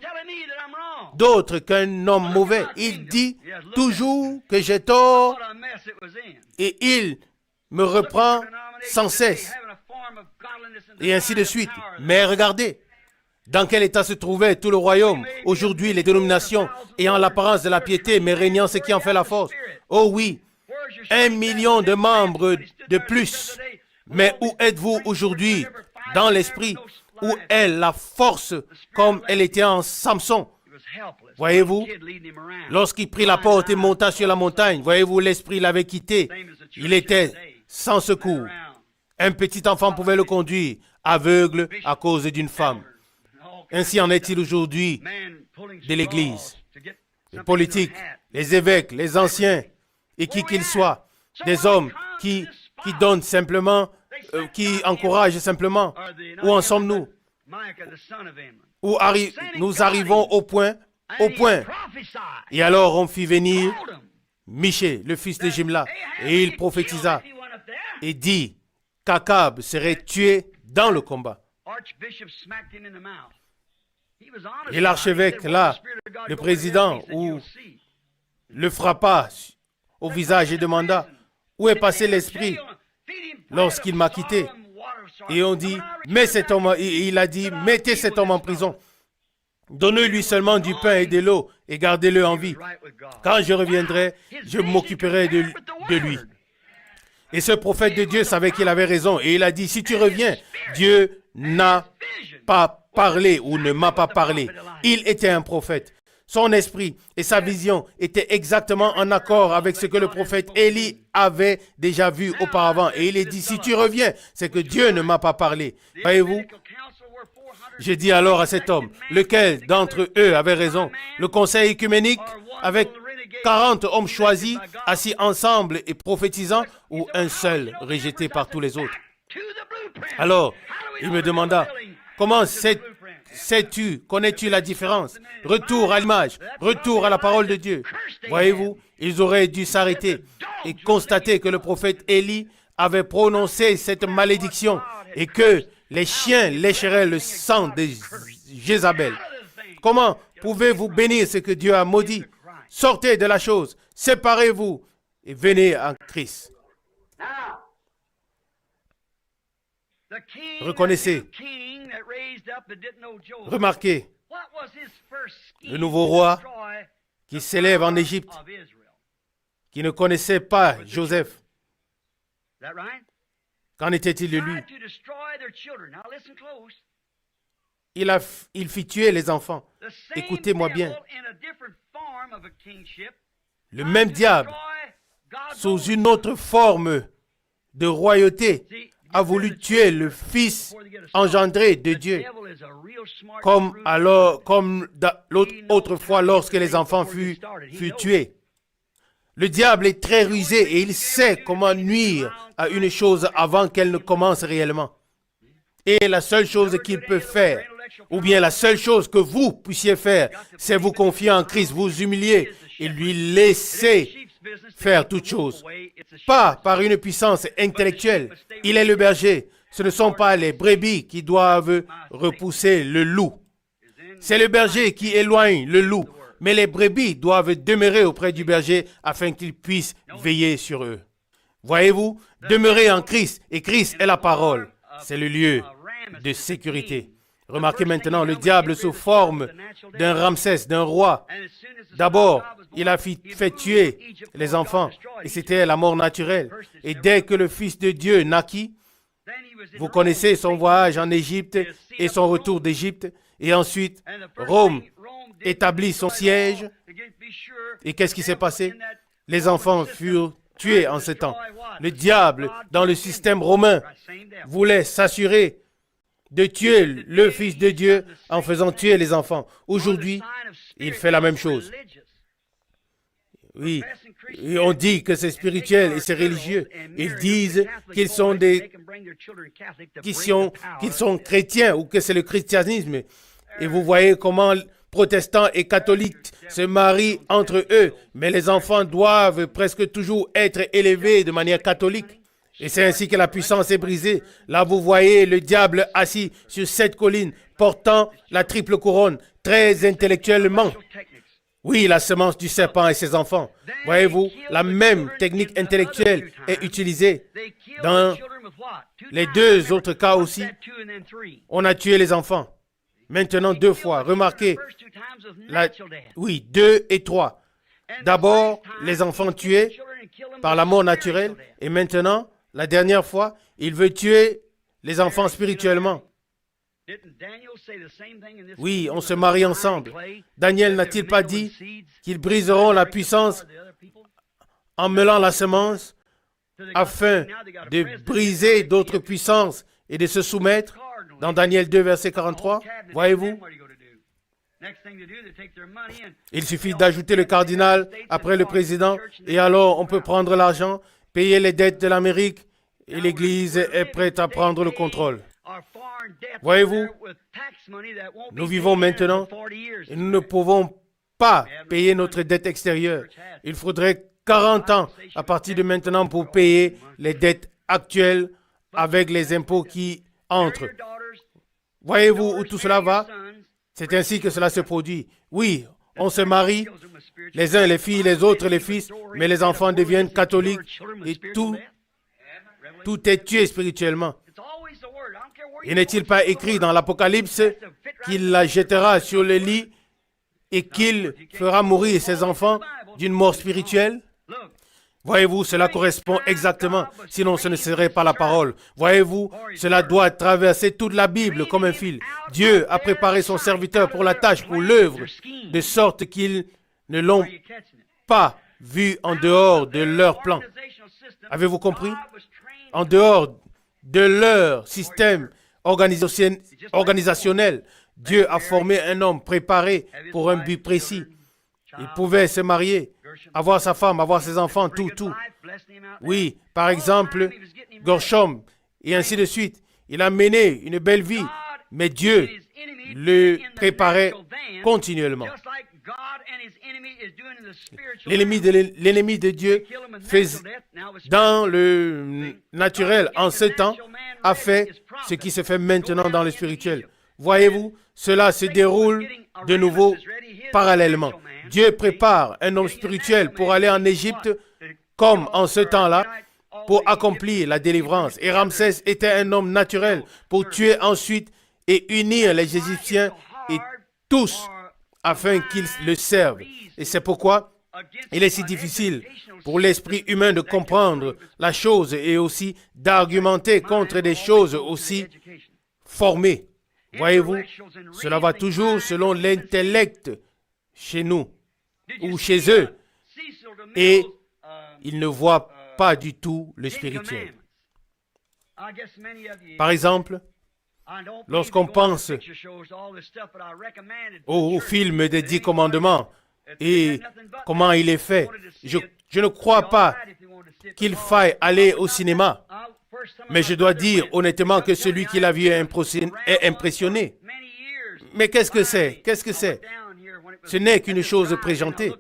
Speaker 1: d'autre qu'un homme mauvais. Il dit toujours que j'ai tort et il me reprend sans cesse. Et ainsi de suite. Mais regardez, dans quel état se trouvait tout le royaume. Aujourd'hui, les dénominations ayant l'apparence de la piété, mais régnant ce qui en fait la force. Oh oui, 1 million de membres de plus. Mais où êtes-vous aujourd'hui dans l'esprit? Où est la force comme elle était en Samson? Voyez-vous, lorsqu'il prit la porte et monta sur la montagne, voyez-vous, l'esprit l'avait quitté. Il était sans secours. Un petit enfant pouvait le conduire, aveugle à cause d'une femme. Ainsi en est-il aujourd'hui de l'Église. Les politiques, les évêques, les anciens, et qui qu'ils soient, des hommes qui donnent simplement, qui encouragent simplement. Où en sommes-nous? Nous arrivons au point. Et alors on fit venir Michée, le fils de Jimla, et il prophétisa et dit qu'Akab serait tué dans le combat. Et l'archevêque, là, le président, le frappa au visage et demanda « Où est passé l'esprit lorsqu'il m'a quitté ?» Et on dit « Mets cet homme, il a dit, mettez cet homme en prison. Donnez-lui seulement du pain et de l'eau et gardez-le en vie. Quand je reviendrai, je m'occuperai de lui. » Et ce prophète de Dieu savait qu'il avait raison. Et il a dit, si tu reviens, Dieu n'a pas parlé ou ne m'a pas parlé. Il était un prophète. Son esprit et sa vision étaient exactement en accord avec ce que le prophète Élie avait déjà vu auparavant. Et il est dit, si tu reviens, c'est que Dieu ne m'a pas parlé. Voyez-vous? J'ai dit alors à cet homme, lequel d'entre eux avait raison? Le conseil œcuménique avec 40 hommes choisis, assis ensemble et prophétisant, ou un seul rejeté par tous les autres? Alors, il me demanda, comment sais-tu, connais-tu la différence? Retour à l'image, retour à la parole de Dieu. Voyez-vous, ils auraient dû s'arrêter et constater que le prophète Élie avait prononcé cette malédiction et que les chiens lécheraient le sang de Jézabel. Comment pouvez-vous bénir ce que Dieu a maudit? Sortez de la chose, séparez-vous et venez en Christ. Reconnaissez, remarquez, le nouveau roi qui s'élève en Égypte, qui ne connaissait pas Joseph. Qu'en était-il de lui? Il fit tuer les enfants. Écoutez-moi bien. Le même diable, sous une autre forme de royauté, a voulu tuer le Fils engendré de Dieu. Comme l'autre fois lorsque les enfants furent tués. Le diable est très rusé et il sait comment nuire à une chose avant qu'elle ne commence réellement. Et la seule chose qu'il peut faire, ou bien la seule chose que vous puissiez faire, c'est vous confier en Christ, vous humilier et lui laisser faire toutes choses. Pas par une puissance intellectuelle. Il est le berger. Ce ne sont pas les brebis qui doivent repousser le loup. C'est le berger qui éloigne le loup. Mais les brebis doivent demeurer auprès du berger afin qu'il puisse veiller sur eux. Voyez-vous, demeurer en Christ, et Christ est la parole. C'est le lieu de sécurité. Remarquez maintenant le diable sous forme d'un Ramsès, d'un roi. D'abord, il a fait tuer les enfants, et c'était la mort naturelle. Et dès que le Fils de Dieu naquit, vous connaissez son voyage en Égypte et son retour d'Égypte, et ensuite, Rome établit son siège. Et qu'est-ce qui s'est passé? Les enfants furent tués en ce temps. Le diable, dans le système romain, voulait s'assurer de tuer le Fils de Dieu en faisant tuer les enfants. Aujourd'hui, il fait la même chose. Oui, et on dit que c'est spirituel et c'est religieux. Ils disent qu'ils sont chrétiens ou que c'est le christianisme. Et vous voyez comment protestants et catholiques se marient entre eux. Mais les enfants doivent presque toujours être élevés de manière catholique. Et c'est ainsi que la puissance est brisée. Là, vous voyez le diable assis sur cette colline, portant la triple couronne, très intellectuellement. Oui, la semence du serpent et ses enfants. Voyez-vous, la même technique intellectuelle est utilisée. Dans les deux autres cas aussi, on a tué les enfants. Maintenant, 2 fois. Remarquez, 2 et 3. D'abord, les enfants tués par la mort naturelle. Et maintenant, la dernière fois, il veut tuer les enfants spirituellement. Oui, on se marie ensemble. Daniel n'a-t-il pas dit qu'ils briseront la puissance en mêlant la semence afin de briser d'autres puissances et de se soumettre? Dans Daniel 2, verset 43, voyez-vous? Il suffit d'ajouter le cardinal après le président et alors on peut prendre l'argent, payer les dettes de l'Amérique et l'Église est prête à prendre le contrôle. Voyez-vous, nous vivons maintenant et nous ne pouvons pas payer notre dette extérieure. Il faudrait 40 ans à partir de maintenant pour payer les dettes actuelles avec les impôts qui entrent. Voyez-vous où tout cela va? C'est ainsi que cela se produit. Oui, on se marie, les uns les filles, les autres les fils, mais les enfants deviennent catholiques et tout est tué spirituellement. Et n'est-il pas écrit dans l'Apocalypse qu'il la jettera sur le lit et qu'il fera mourir ses enfants d'une mort spirituelle? Voyez-vous, cela correspond exactement, sinon ce ne serait pas la parole. Voyez-vous, cela doit traverser toute la Bible comme un fil. Dieu a préparé son serviteur pour la tâche, pour l'œuvre, de sorte qu'ils ne l'ont pas vu en dehors de leur plan. Avez-vous compris? En dehors de leur système organisationnel, Dieu a formé un homme préparé pour un but précis. Il pouvait se marier, avoir sa femme, avoir ses enfants, tout. Oui, par exemple, Gershom, et ainsi de suite. Il a mené une belle vie, mais Dieu le préparait continuellement. L'ennemi de Dieu dans le naturel, en ce temps, a fait ce qui se fait maintenant dans le spirituel. Voyez-vous, cela se déroule de nouveau parallèlement. Dieu prépare un homme spirituel pour aller en Égypte, comme en ce temps-là, pour accomplir la délivrance. Et Ramsès était un homme naturel pour tuer ensuite et unir les Égyptiens et tous afin qu'ils le servent. Et c'est pourquoi il est si difficile pour l'esprit humain de comprendre la chose et aussi d'argumenter contre des choses aussi formées. Voyez-vous, cela va toujours selon l'intellect chez nous ou chez eux et ils ne voient pas du tout le spirituel. Par exemple, lorsqu'on pense au film des 10 commandements et comment il est fait, je ne crois pas qu'il faille aller au cinéma. Mais je dois dire honnêtement que celui qui l'a vu est impressionné. Mais qu'est-ce que c'est? Qu'est-ce que c'est? Ce n'est qu'une chose présentée.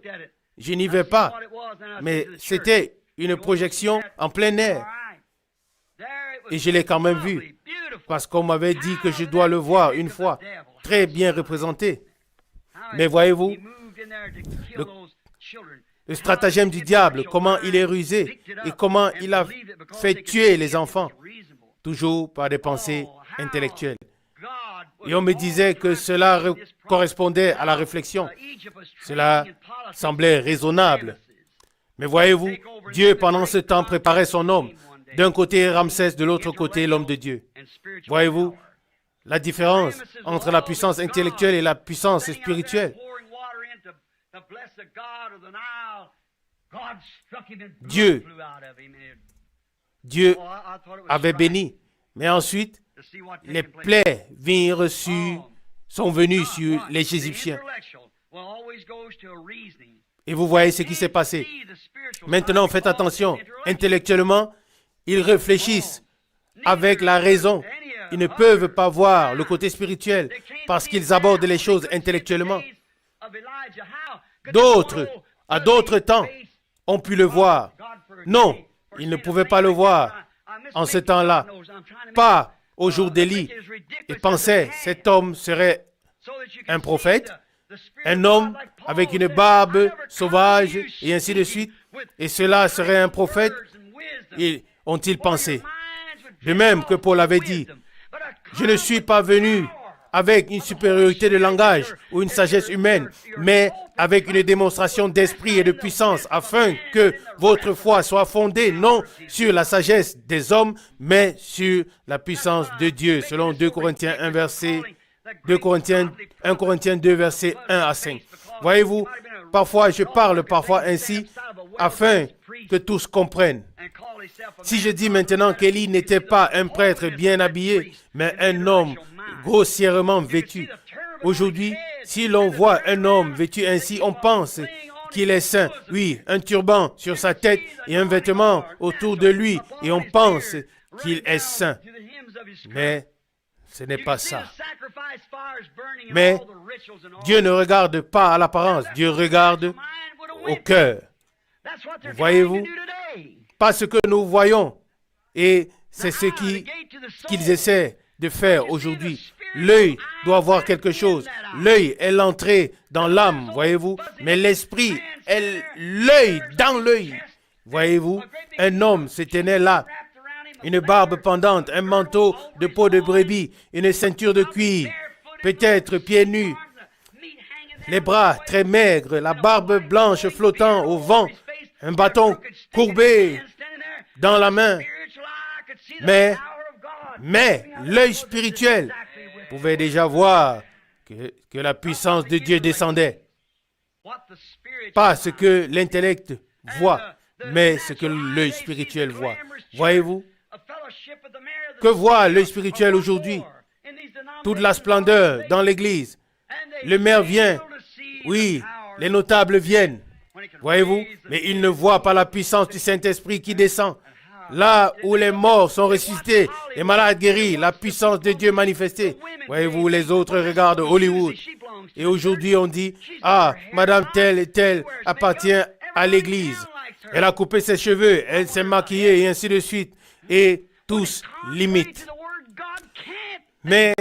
Speaker 1: Je n'y vais pas. Mais c'était une projection en plein air. Et je l'ai quand même vu. Parce qu'on m'avait dit que je dois le voir une fois. Très bien représenté. Mais voyez-vous, le stratagème du diable, comment il est rusé et comment il a fait tuer les enfants, toujours par des pensées intellectuelles. Et on me disait que cela correspondait à la réflexion. Cela semblait raisonnable. Mais voyez-vous, Dieu pendant ce temps préparait son homme. D'un côté Ramsès, de l'autre côté l'homme de Dieu. Voyez-vous la différence entre la puissance intellectuelle et la puissance spirituelle. Dieu avait béni, mais ensuite, les plaies sont venues sur les Égyptiens. Et vous voyez ce qui s'est passé. Maintenant, faites attention. Intellectuellement, ils réfléchissent avec la raison. Ils ne peuvent pas voir le côté spirituel parce qu'ils abordent les choses intellectuellement. D'autres, à d'autres temps, ont pu le voir. Non, ils ne pouvaient pas le voir en ce temps-là. Pas au jour d'Élie. Ils pensaient cet homme serait un prophète, un homme avec une barbe sauvage et ainsi de suite. Et cela serait un prophète. Et ont-ils pensé? De même que Paul avait dit, je ne suis pas venu avec une supériorité de langage ou une sagesse humaine, mais avec une démonstration d'esprit et de puissance, afin que votre foi soit fondée non sur la sagesse des hommes, mais sur la puissance de Dieu, selon 2 Corinthiens 1, 1 Corinthiens 2, versets 1 à 5. Voyez-vous, parfois je parle ainsi, afin que tous comprennent. Si je dis maintenant qu'Élie n'était pas un prêtre bien habillé, mais un homme grossièrement vêtu, aujourd'hui, si l'on voit un homme vêtu ainsi, on pense qu'il est saint. Oui, un turban sur sa tête et un vêtement autour de lui, et on pense qu'il est saint. Mais ce n'est pas ça. Mais Dieu ne regarde pas à l'apparence, Dieu regarde au cœur. Voyez-vous? Pas ce que nous voyons. Et c'est ce qu'ils essaient de faire aujourd'hui. L'œil doit voir quelque chose. L'œil est l'entrée dans l'âme, voyez-vous. Mais l'esprit est l'œil dans l'œil. Voyez-vous, un homme se tenait là. Une barbe pendante, un manteau de peau de brebis, une ceinture de cuir, peut-être pieds nus, les bras très maigres, la barbe blanche flottant au vent, un bâton courbé dans la main. Mais l'œil spirituel pouvait déjà voir que la puissance de Dieu descendait. Pas ce que l'intellect voit, mais ce que l'œil spirituel voit. Voyez-vous? Que voit l'œil spirituel aujourd'hui? Toute la splendeur dans l'église. Le maire vient. Oui, les notables viennent. Voyez-vous? Mais ils ne voient pas la puissance du Saint-Esprit qui descend. Là où les morts sont ressuscités, les malades guéris, la puissance de Dieu manifestée. Voyez-vous, les autres regardent Hollywood. Et aujourd'hui, on dit, ah, madame telle et telle appartient à l'église. Elle a coupé ses cheveux, elle s'est maquillée et ainsi de suite. Et tous l'imitent. Mais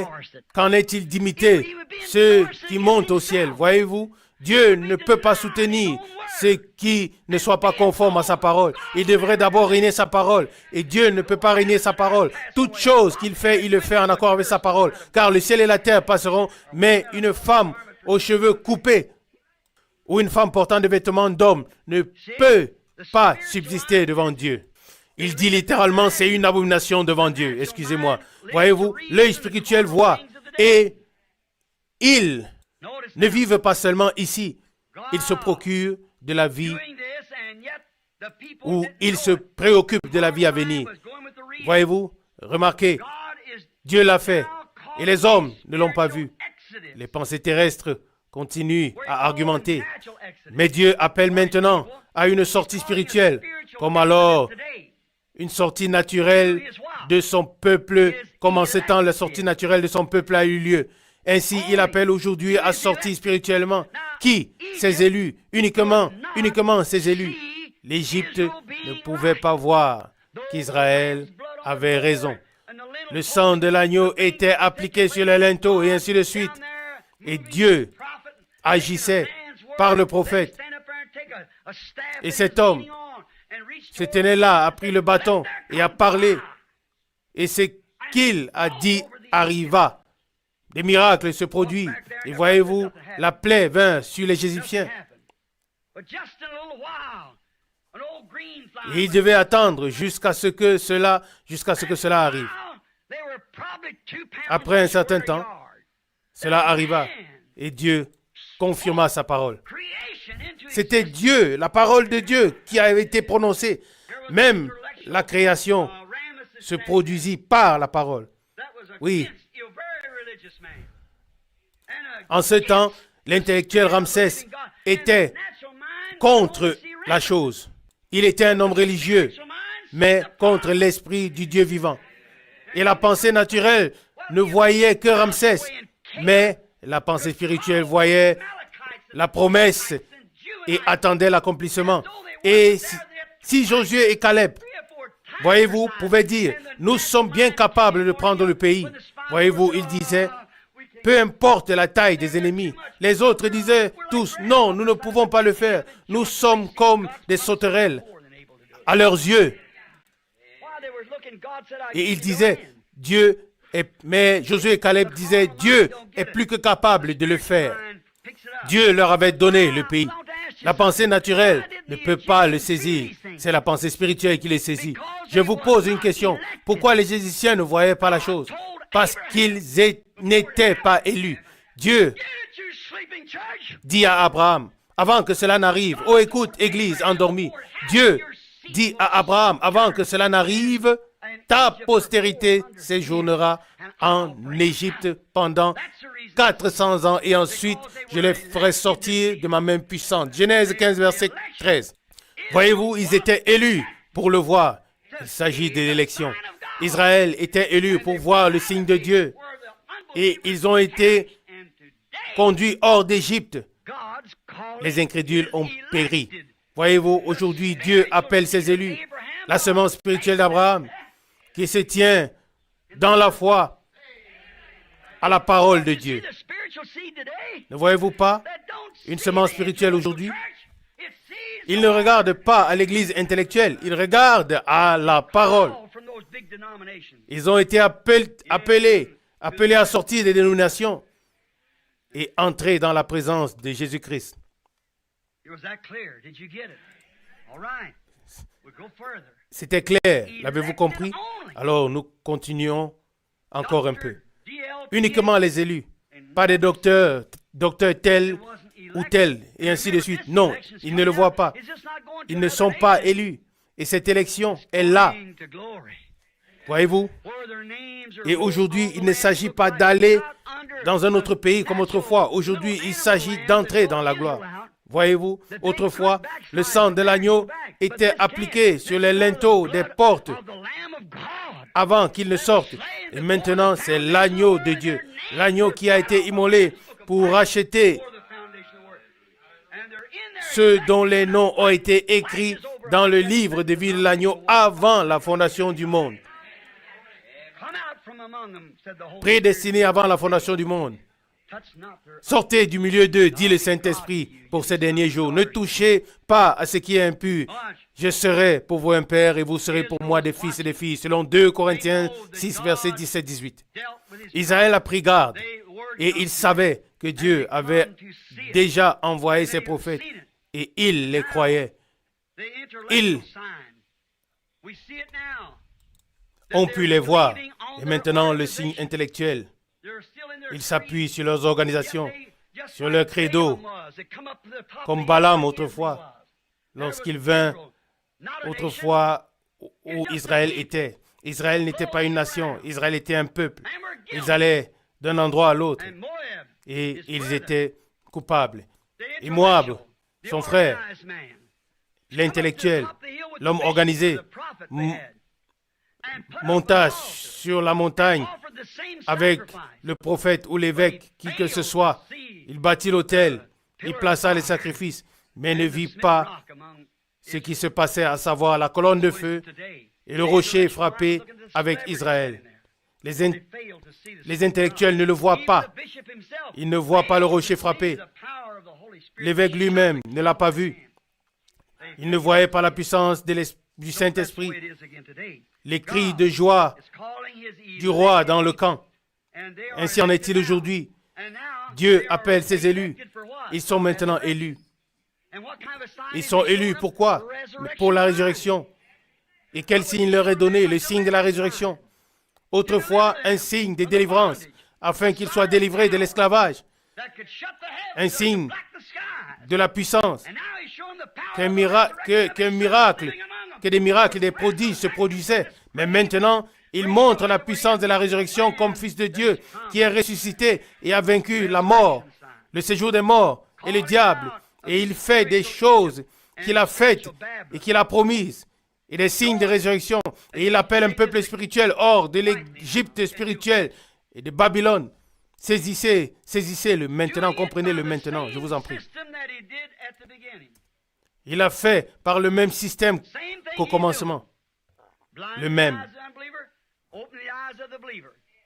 Speaker 1: qu'en est-il d'imiter ceux qui montent au ciel? Voyez-vous, Dieu ne peut pas soutenir ceux qui ne soient pas conformes à sa parole. Il devrait d'abord régner sa parole. Et Dieu ne peut pas régner sa parole. Toute chose qu'il fait, il le fait en accord avec sa parole. Car le ciel et la terre passeront, mais une femme aux cheveux coupés ou une femme portant des vêtements d'homme ne peut pas subsister devant Dieu. Il dit littéralement, c'est une abomination devant Dieu. Excusez-moi. Voyez-vous, l'œil spirituel voit. Et ils ne vivent pas seulement ici. Ils se procurent de la vie ou ils se préoccupent de la vie à venir. Voyez-vous, remarquez, Dieu l'a fait et les hommes ne l'ont pas vu. Les pensées terrestres continuent à argumenter. Mais Dieu appelle maintenant à une sortie spirituelle, comme alors une sortie naturelle de son peuple, comme en ce temps la sortie naturelle de son peuple a eu lieu. Ainsi, il appelle aujourd'hui à sortir spirituellement. Qui? Ses élus. Uniquement ses élus. L'Égypte ne pouvait pas voir qu'Israël avait raison. Le sang de l'agneau était appliqué sur les linteaux et ainsi de suite. Et Dieu agissait par le prophète. Et cet homme se tenait là, a pris le bâton et a parlé. Et ce qu'il a dit arriva. Des miracles se produisent. Et voyez-vous, la plaie vint sur les Égyptiens. Et il devait attendre jusqu'à ce que cela arrive. Après un certain temps, cela arriva. Et Dieu confirma sa parole. C'était Dieu, la parole de Dieu qui avait été prononcée. Même la création se produisit par la parole. Oui. En ce temps, l'intellectuel Ramsès était contre la chose. Il était un homme religieux, mais contre l'esprit du Dieu vivant. Et la pensée naturelle ne voyait que Ramsès, mais la pensée spirituelle voyait la promesse et attendait l'accomplissement. Et si Josué et Caleb, voyez-vous, pouvaient dire, nous sommes bien capables de prendre le pays. Voyez-vous, ils disaient, peu importe la taille des ennemis. Les autres disaient tous, non, nous ne pouvons pas le faire. Nous sommes comme des sauterelles à leurs yeux. Et ils disaient, Dieu Mais Josué et Caleb disaient, Dieu est plus que capable de le faire. Dieu leur avait donné le pays. La pensée naturelle ne peut pas le saisir. C'est la pensée spirituelle qui les saisit. Je vous pose une question. Pourquoi les Égyptiens ne voyaient pas la chose? Parce qu'ils n'étaient pas élus. Dieu dit à Abraham, avant que cela n'arrive, oh écoute, Église endormie, Dieu dit à Abraham, avant que cela n'arrive, ta postérité séjournera en Égypte pendant 400 ans et ensuite je les ferai sortir de ma main puissante. Genèse 15, verset 13. Voyez-vous, ils étaient élus pour le voir. Il s'agit de l'élection. Israël était élu pour voir le signe de Dieu. Et ils ont été conduits hors d'Égypte. Les incrédules ont péri. Voyez-vous, aujourd'hui, Dieu appelle ses élus. La semence spirituelle d'Abraham qui se tient dans la foi à la parole de Dieu. Ne voyez-vous pas une semence spirituelle aujourd'hui? Il ne regarde pas à l'église intellectuelle, il regarde à la parole. Ils ont été appelés à sortir des dénominations et entrer dans la présence de Jésus-Christ. C'était clair, l'avez-vous compris? Alors nous continuons encore un peu. Uniquement les élus, pas des docteurs tels ou tels, et ainsi de suite. Non, ils ne le voient pas. Ils ne sont pas élus. Et cette élection est là. Voyez-vous? Et aujourd'hui, il ne s'agit pas d'aller dans un autre pays comme autrefois. Aujourd'hui, il s'agit d'entrer dans la gloire. Voyez-vous? Autrefois, le sang de l'agneau était appliqué sur les linteaux des portes avant qu'il ne sorte. Et maintenant, c'est l'agneau de Dieu. L'agneau qui a été immolé pour racheter ceux dont les noms ont été écrits dans le livre de vie de l'agneau avant la fondation du monde. Prédestinés avant la fondation du monde. Sortez du milieu d'eux, dit le Saint-Esprit, pour ces derniers jours. Ne touchez pas à ce qui est impur. Je serai pour vous un père et vous serez pour moi des fils et des filles. Selon 2 Corinthiens 6, versets 17-18. Israël a pris garde et il savait que Dieu avait déjà envoyé ses prophètes et il les croyait. Ils ont pu les voir. Et maintenant, le signe intellectuel. Ils s'appuient sur leurs organisations, sur leur credo, comme Balaam autrefois, lorsqu'il vint autrefois où Israël était. Israël n'était pas une nation, Israël était un peuple. Ils allaient d'un endroit à l'autre et ils étaient coupables. Et Moab, son frère, l'intellectuel, l'homme organisé, monta sur la montagne avec le prophète ou l'évêque, qui que ce soit. Il bâtit l'autel, il plaça les sacrifices, mais ne vit pas ce qui se passait, à savoir la colonne de feu et le rocher frappé avec Israël. Les intellectuels ne le voient pas. Ils ne voient pas le rocher frappé. L'évêque lui-même ne l'a pas vu. Il ne voyait pas la puissance du Saint-Esprit. Les cris de joie du roi dans le camp. Ainsi en est-il aujourd'hui. Dieu appelle ses élus. Ils sont maintenant élus. Ils sont élus, pourquoi? Pour la résurrection. Et quel signe leur est donné? Le signe de la résurrection. Autrefois, un signe de délivrance, afin qu'ils soient délivrés de l'esclavage. Un signe de la puissance. Que des miracles, des prodiges se produisaient. Mais maintenant, il montre la puissance de la résurrection comme Fils de Dieu, qui est ressuscité et a vaincu la mort, le séjour des morts et le diable. Et il fait des choses qu'il a faites et qu'il a promises, et des signes de résurrection. Et il appelle un peuple spirituel hors de l'Égypte spirituelle et de Babylone. Saisissez-le maintenant, comprenez-le maintenant, je vous en prie. Il a fait par le même système qu'au commencement. Le même.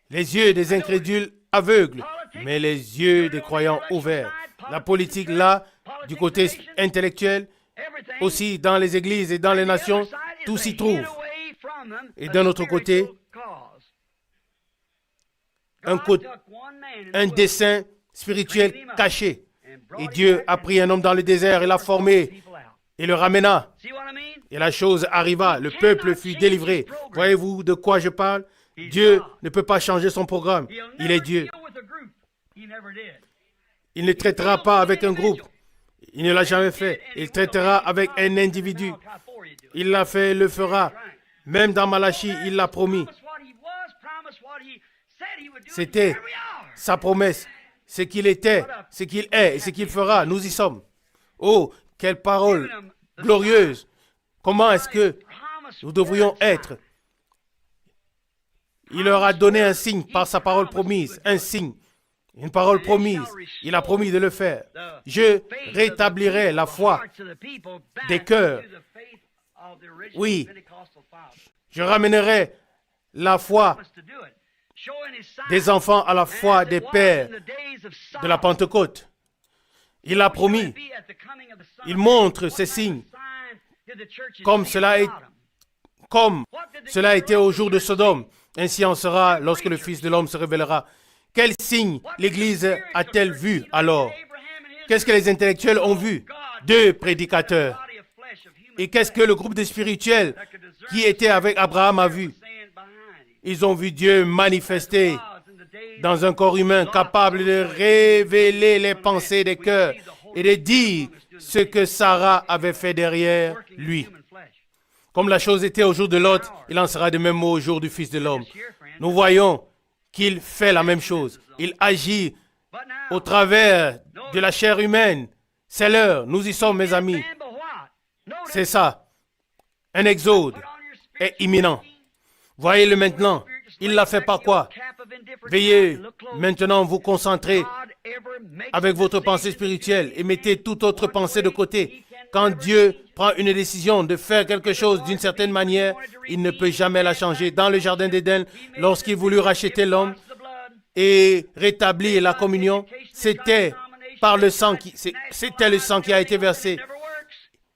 Speaker 1: Les yeux des incrédules aveugles, mais les yeux des croyants ouverts. La politique là, du côté intellectuel, aussi dans les églises et dans les nations, tout s'y trouve. Et d'un autre côté, un dessein spirituel caché. Et Dieu a pris un homme dans le désert et l'a formé et le ramena. Et la chose arriva, le peuple fut délivré. Voyez-vous de quoi je parle? Dieu ne peut pas changer son programme. Il est Dieu. Il ne traitera pas avec un groupe. Il ne l'a jamais fait. Il traitera avec un individu. Il l'a fait, il le fera. Même dans Malachie, il l'a promis. C'était sa promesse. Ce qu'il était, ce qu'il est et ce qu'il fera. Nous y sommes. Oh, quelle parole glorieuse. Comment est-ce que nous devrions être? Il leur a donné un signe par sa parole promise. Un signe. Une parole promise. Il a promis de le faire. Je rétablirai la foi des cœurs. Oui. Je ramènerai la foi des enfants à la foi des pères de la Pentecôte. Il a promis. Il montre ces signes comme cela a été au jour de Sodome. Ainsi en sera lorsque le Fils de l'homme se révélera. Quel signe l'Église a-t-elle vu alors? Qu'est-ce que les intellectuels ont vu? 2 prédicateurs. Et qu'est-ce que le groupe des spirituels qui était avec Abraham a vu? Ils ont vu Dieu manifester dans un corps humain capable de révéler les pensées des cœurs et de dire ce que Sarah avait fait derrière lui. Comme la chose était au jour de Lot, il en sera de même au jour du Fils de l'homme. Nous voyons qu'il fait la même chose. Il agit au travers de la chair humaine. C'est l'heure. Nous y sommes, mes amis. C'est ça. Un exode est imminent. Voyez-le maintenant. Il l'a fait par quoi? Veuillez maintenant vous concentrer avec votre pensée spirituelle et mettez toute autre pensée de côté. Quand Dieu prend une décision de faire quelque chose d'une certaine manière, il ne peut jamais la changer. Dans le jardin d'Éden, lorsqu'il voulut racheter l'homme et rétablir la communion, c'était le sang qui a été versé.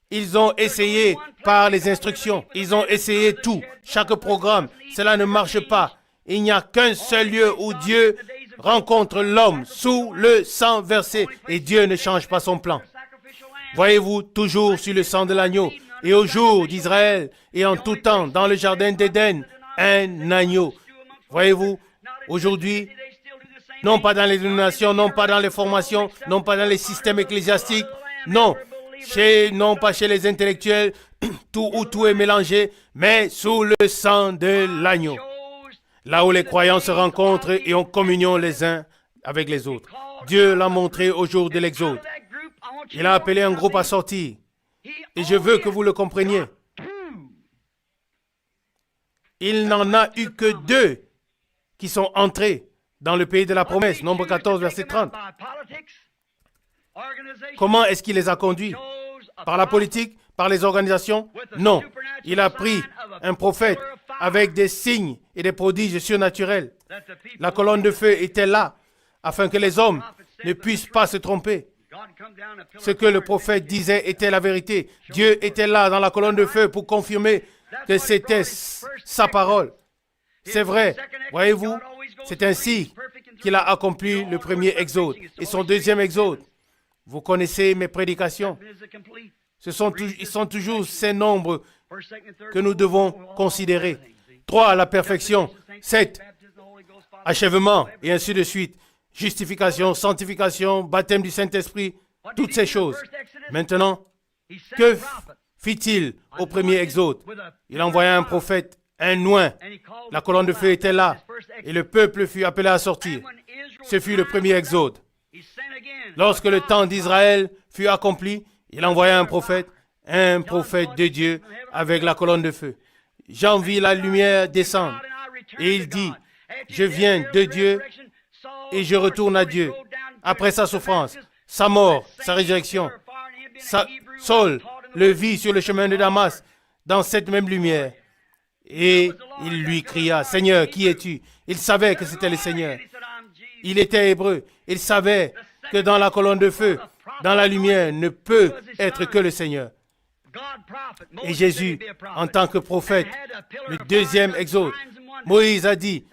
Speaker 1: Ils ont essayé par les instructions. Ils ont essayé tout, chaque programme. Cela ne marche pas. Il n'y a qu'un seul lieu où Dieu rencontre l'homme sous le sang versé. Et Dieu ne change pas son plan. Voyez-vous, toujours sur le sang de l'agneau. Et au jour d'Israël et en tout temps, dans le jardin d'Éden, un agneau. Voyez-vous, aujourd'hui, non pas dans les dénominations, non pas dans les formations, non pas dans les systèmes ecclésiastiques, non pas chez les intellectuels, tout est mélangé, mais sous le sang de l'agneau. Là où les croyants se rencontrent et ont communion les uns avec les autres. Dieu l'a montré au jour de l'Exode. Il a appelé un groupe à sortir. Et je veux que vous le compreniez. Il n'en a eu que 2 qui sont entrés dans le pays de la promesse. Nombre 14, verset 30. Comment est-ce qu'il les a conduits? Par la politique? Par les organisations? Non. Il a pris un prophète avec des signes et des prodiges surnaturels. La colonne de feu était là afin que les hommes ne puissent pas se tromper. Ce que le prophète disait était la vérité. Dieu était là dans la colonne de feu pour confirmer que c'était sa parole. C'est vrai. Voyez-vous, c'est ainsi qu'il a accompli le premier exode. Et son deuxième exode. Vous connaissez mes prédications. Ils sont toujours ces nombres que nous devons considérer. 3, la perfection. 7, achèvement, et ainsi de suite. Justification, sanctification, baptême du Saint-Esprit, toutes ces choses. Maintenant, que fit-il au premier exode? Il envoya un prophète, un oint. La colonne de feu était là, et le peuple fut appelé à sortir. Ce fut le premier exode. Lorsque le temps d'Israël fut accompli, il envoya un prophète de Dieu avec la colonne de feu. Jean vit la lumière descendre et il dit, je viens de Dieu et je retourne à Dieu. Après sa souffrance, sa mort, sa résurrection, Saul le vit sur le chemin de Damas dans cette même lumière. Et il lui cria, Seigneur, qui es-tu? Il savait que c'était le Seigneur. Il était hébreu. Il savait que dans la colonne de feu, dans la lumière, ne peut être que le Seigneur. Et Jésus, en tant que prophète, le deuxième exode, Moïse a dit,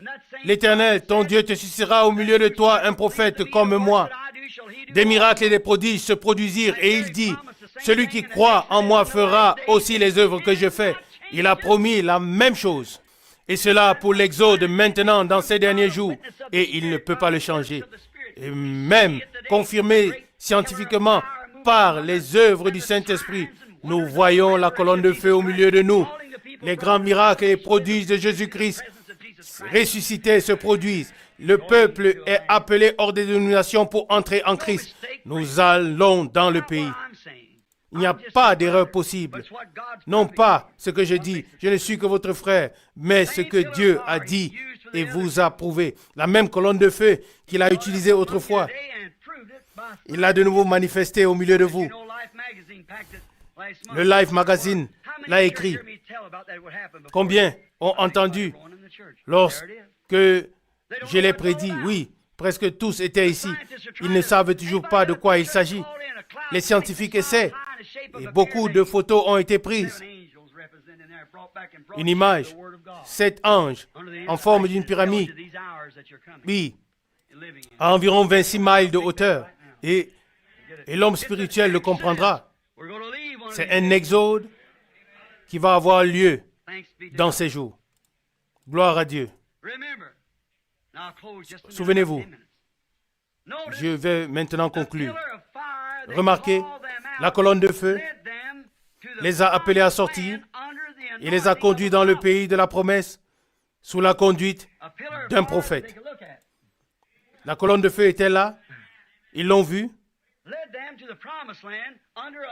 Speaker 1: l'Éternel, ton Dieu, te suscitera au milieu de toi un prophète comme moi. Des miracles et des prodiges se produisirent et il dit, celui qui croit en moi fera aussi les œuvres que je fais. Il a promis la même chose. Et cela pour l'Exode maintenant dans ces derniers jours. Et il ne peut pas le changer. Et même confirmé scientifiquement par les œuvres du Saint-Esprit, nous voyons la colonne de feu au milieu de nous. Les grands miracles et prodiges de Jésus-Christ ressuscités se produisent. Le peuple est appelé hors des dénominations pour entrer en Christ. Nous allons dans le pays. Il n'y a pas d'erreur possible. Non pas ce que je dis, je ne suis que votre frère, mais ce que Dieu a dit et vous a prouvé. La même colonne de feu qu'il a utilisée autrefois, il l'a de nouveau manifesté au milieu de vous. Le Life Magazine l'a écrit. Combien ont entendu lorsque je l'ai prédit? Oui, presque tous étaient ici. Ils ne savent toujours pas de quoi il s'agit. Les scientifiques essaient et beaucoup de photos ont été prises. Une image, 7 anges en forme d'une pyramide, oui, à environ 26 miles de hauteur. Et l'homme spirituel le comprendra. C'est un exode qui va avoir lieu dans ces jours. Gloire à Dieu. Souvenez-vous, je vais maintenant conclure. Remarquez, la colonne de feu les a appelés à sortir et les a conduits dans le pays de la promesse sous la conduite d'un prophète. La colonne de feu était là, ils l'ont vue.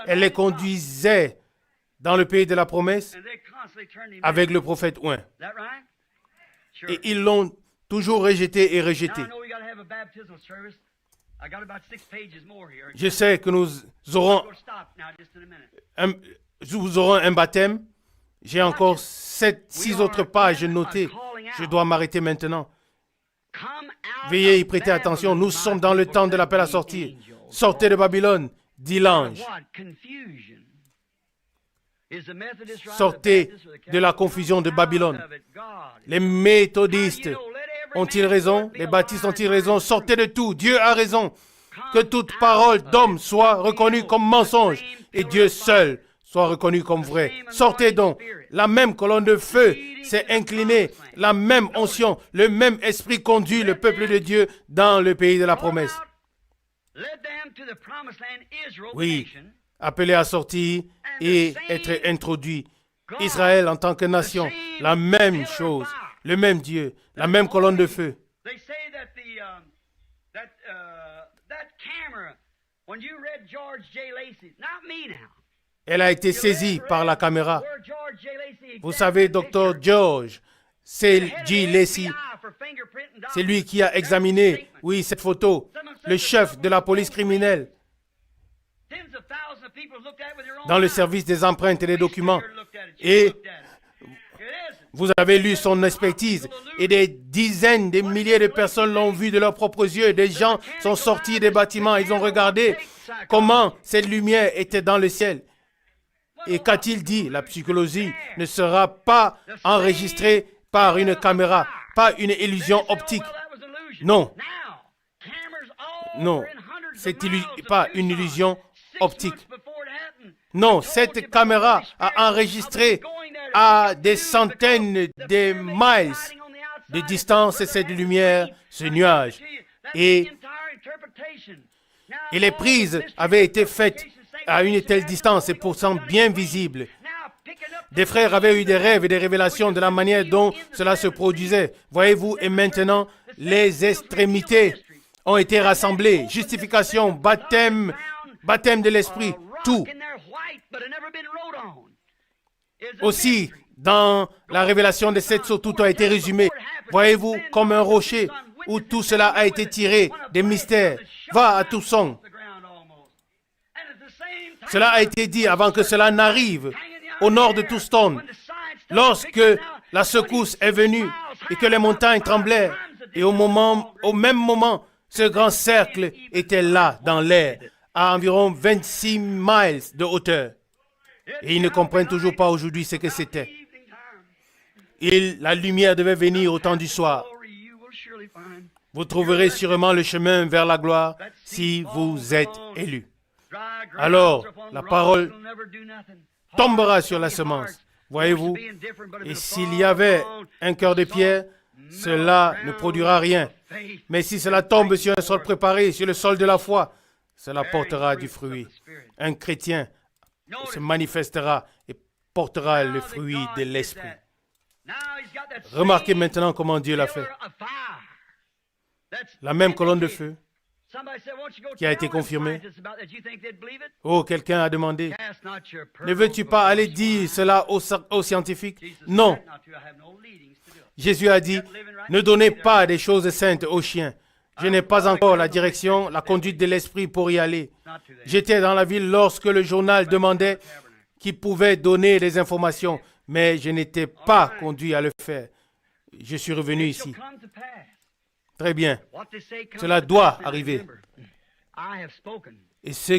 Speaker 1: Elle les conduisait dans le pays de la promesse avec le prophète oint. Et ils l'ont toujours rejeté et rejeté. Je sais que nous aurons un baptême. J'ai encore 6 autres pages notées. Je dois m'arrêter maintenant. Veuillez y prêter attention. Nous sommes dans le temps de l'appel à sortir. Sortez de Babylone, dit l'ange. Sortez de la confusion de Babylone. Les méthodistes ont-ils raison? Les baptistes ont-ils raison? Sortez de tout. Dieu a raison. Que toute parole d'homme soit reconnue comme mensonge et Dieu seul soit reconnu comme vrai. Sortez donc. La même colonne de feu s'est inclinée. La même onction, le même esprit conduit le peuple de Dieu dans le pays de la promesse. Oui, appelé à sortir et être introduit. Israël en tant que nation, la même chose, le même Dieu, la même colonne de feu. Elle a été saisie par la caméra. Vous savez, Dr. George J. Lacey, c'est lui qui a examiné, oui, cette photo, le chef de la police criminelle, dans le service des empreintes et des documents. Et vous avez lu son expertise et des dizaines de milliers de personnes l'ont vu de leurs propres yeux. Des gens sont sortis des bâtiments, ils ont regardé comment cette lumière était dans le ciel. Et qu'a-t-il dit? La psychologie ne sera pas enregistrée par une caméra, pas une illusion optique. Non. Non, c'est pas une illusion optique. Non, cette caméra a enregistré à des centaines de miles de distance cette lumière, ce nuage. Et les prises avaient été faites à une telle distance et pourtant bien visibles. Des frères avaient eu des rêves et des révélations de la manière dont cela se produisait. Voyez-vous, et maintenant, les extrémités ont été rassemblées. Justification, baptême de l'esprit, tout. Aussi, dans la révélation des 7 sceaux, tout a été résumé. Voyez-vous, comme un rocher où tout cela a été tiré, des mystères. Va à Tucson. Cela a été dit avant que cela n'arrive au nord de Tucson. Lorsque la secousse est venue et que les montagnes tremblèrent, et au même moment, ce grand cercle était là, dans l'air, à environ 26 miles de hauteur. Et ils ne comprennent toujours pas aujourd'hui ce que c'était. la lumière devait venir au temps du soir. Vous trouverez sûrement le chemin vers la gloire si vous êtes élus. Alors, la parole tombera sur la semence. Voyez-vous? Et s'il y avait un cœur de pierre, cela ne produira rien. Mais si cela tombe sur un sol préparé, sur le sol de la foi, cela portera du fruit. Un chrétien se manifestera et portera le fruit de l'esprit. Remarquez maintenant comment Dieu l'a fait. La même colonne de feu qui a été confirmée. Oh, quelqu'un a demandé, ne veux-tu pas aller dire cela aux scientifiques? Non. Jésus a dit, ne donnez pas des choses saintes aux chiens. Je n'ai pas encore la direction, la conduite de l'esprit pour y aller. J'étais dans la ville lorsque le journal demandait qui pouvait donner des informations, mais je n'étais pas conduit à le faire. Je suis revenu ici. Très bien. Cela doit arriver. Et ce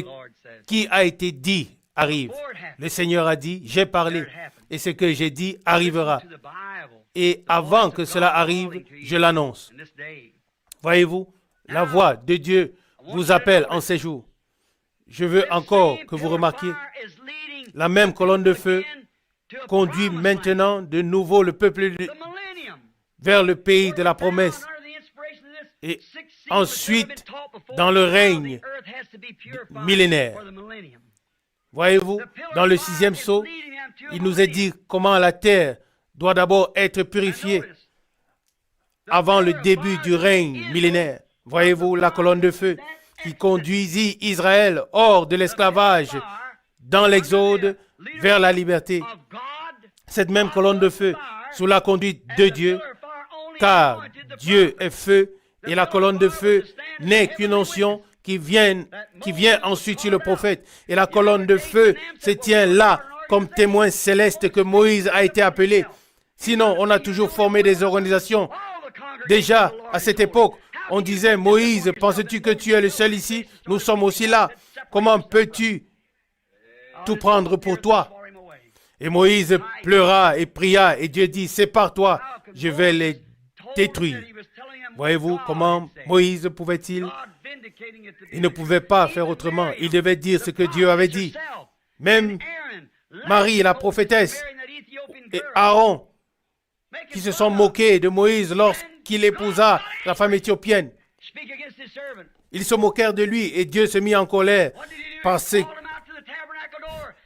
Speaker 1: qui a été dit arrive. Le Seigneur a dit, j'ai parlé. Et ce que j'ai dit arrivera. Et avant que cela arrive, je l'annonce. Voyez-vous, la voix de Dieu vous appelle en ces jours. Je veux encore que vous remarquiez, la même colonne de feu conduit maintenant de nouveau le peuple vers le pays de la promesse. Et ensuite, dans le règne millénaire. Voyez-vous, dans le 6e sceau, il nous est dit comment la terre doit d'abord être purifiée avant le début du règne millénaire. Voyez-vous, la colonne de feu qui conduisit Israël hors de l'esclavage dans l'Exode vers la liberté. Cette même colonne de feu sous la conduite de Dieu, car Dieu est feu et la colonne de feu n'est qu'une onction qui vient ensuite sur le prophète. Et la colonne de feu se tient là comme témoin céleste que Moïse a été appelé. Sinon, on a toujours formé des organisations. Déjà, à cette époque, on disait, Moïse, penses-tu que tu es le seul ici? Nous sommes aussi là. Comment peux-tu tout prendre pour toi? Et Moïse pleura et pria, et Dieu dit, sépare-toi, je vais les détruire. Voyez-vous comment Moïse pouvait-il? Il ne pouvait pas faire autrement. Il devait dire ce que Dieu avait dit. Même Marie, la prophétesse, et Aaron, qui se sont moqués de Moïse lorsqu'il épousa la femme éthiopienne. Ils se moquèrent de lui et Dieu se mit en colère parce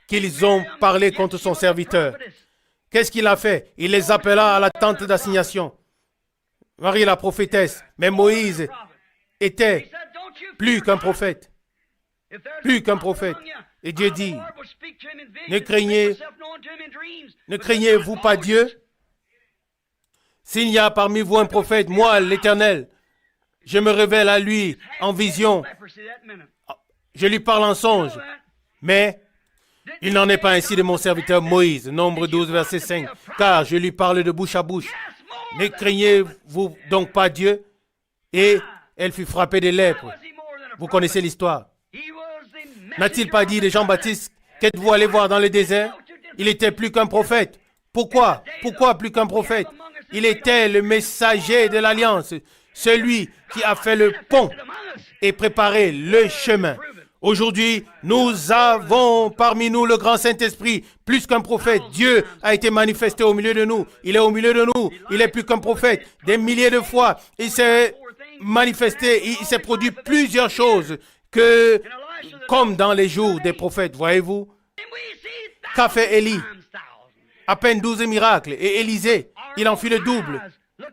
Speaker 1: qu'ils ont parlé contre son serviteur. Qu'est-ce qu'il a fait? Il les appela à la tente d'assignation. Marie la prophétesse, mais Moïse était plus qu'un prophète. Plus qu'un prophète. Et Dieu dit, ne craignez-vous pas Dieu? S'il y a parmi vous un prophète, moi, l'Éternel, je me révèle à lui en vision. Je lui parle en songe. Mais il n'en est pas ainsi de mon serviteur Moïse. Nombre 12, verset 5. Car je lui parle de bouche à bouche. Ne craignez-vous donc pas Dieu? Et elle fut frappée de lèpre. Vous connaissez l'histoire. N'a-t-il pas dit de Jean-Baptiste, qu'êtes-vous allé voir dans le désert? Il était plus qu'un prophète. Pourquoi? Pourquoi plus qu'un prophète? Il était le messager de l'Alliance, celui qui a fait le pont et préparé le chemin. Aujourd'hui, nous avons parmi nous le grand Saint-Esprit, plus qu'un prophète. Dieu a été manifesté au milieu de nous. Il est au milieu de nous. Il est plus qu'un prophète. Des milliers de fois, il s'est manifesté. Il s'est produit plusieurs choses comme dans les jours des prophètes. Voyez-vous? Qu'a fait Élie? À peine 12 miracles. Et Élisée, il en fit le double.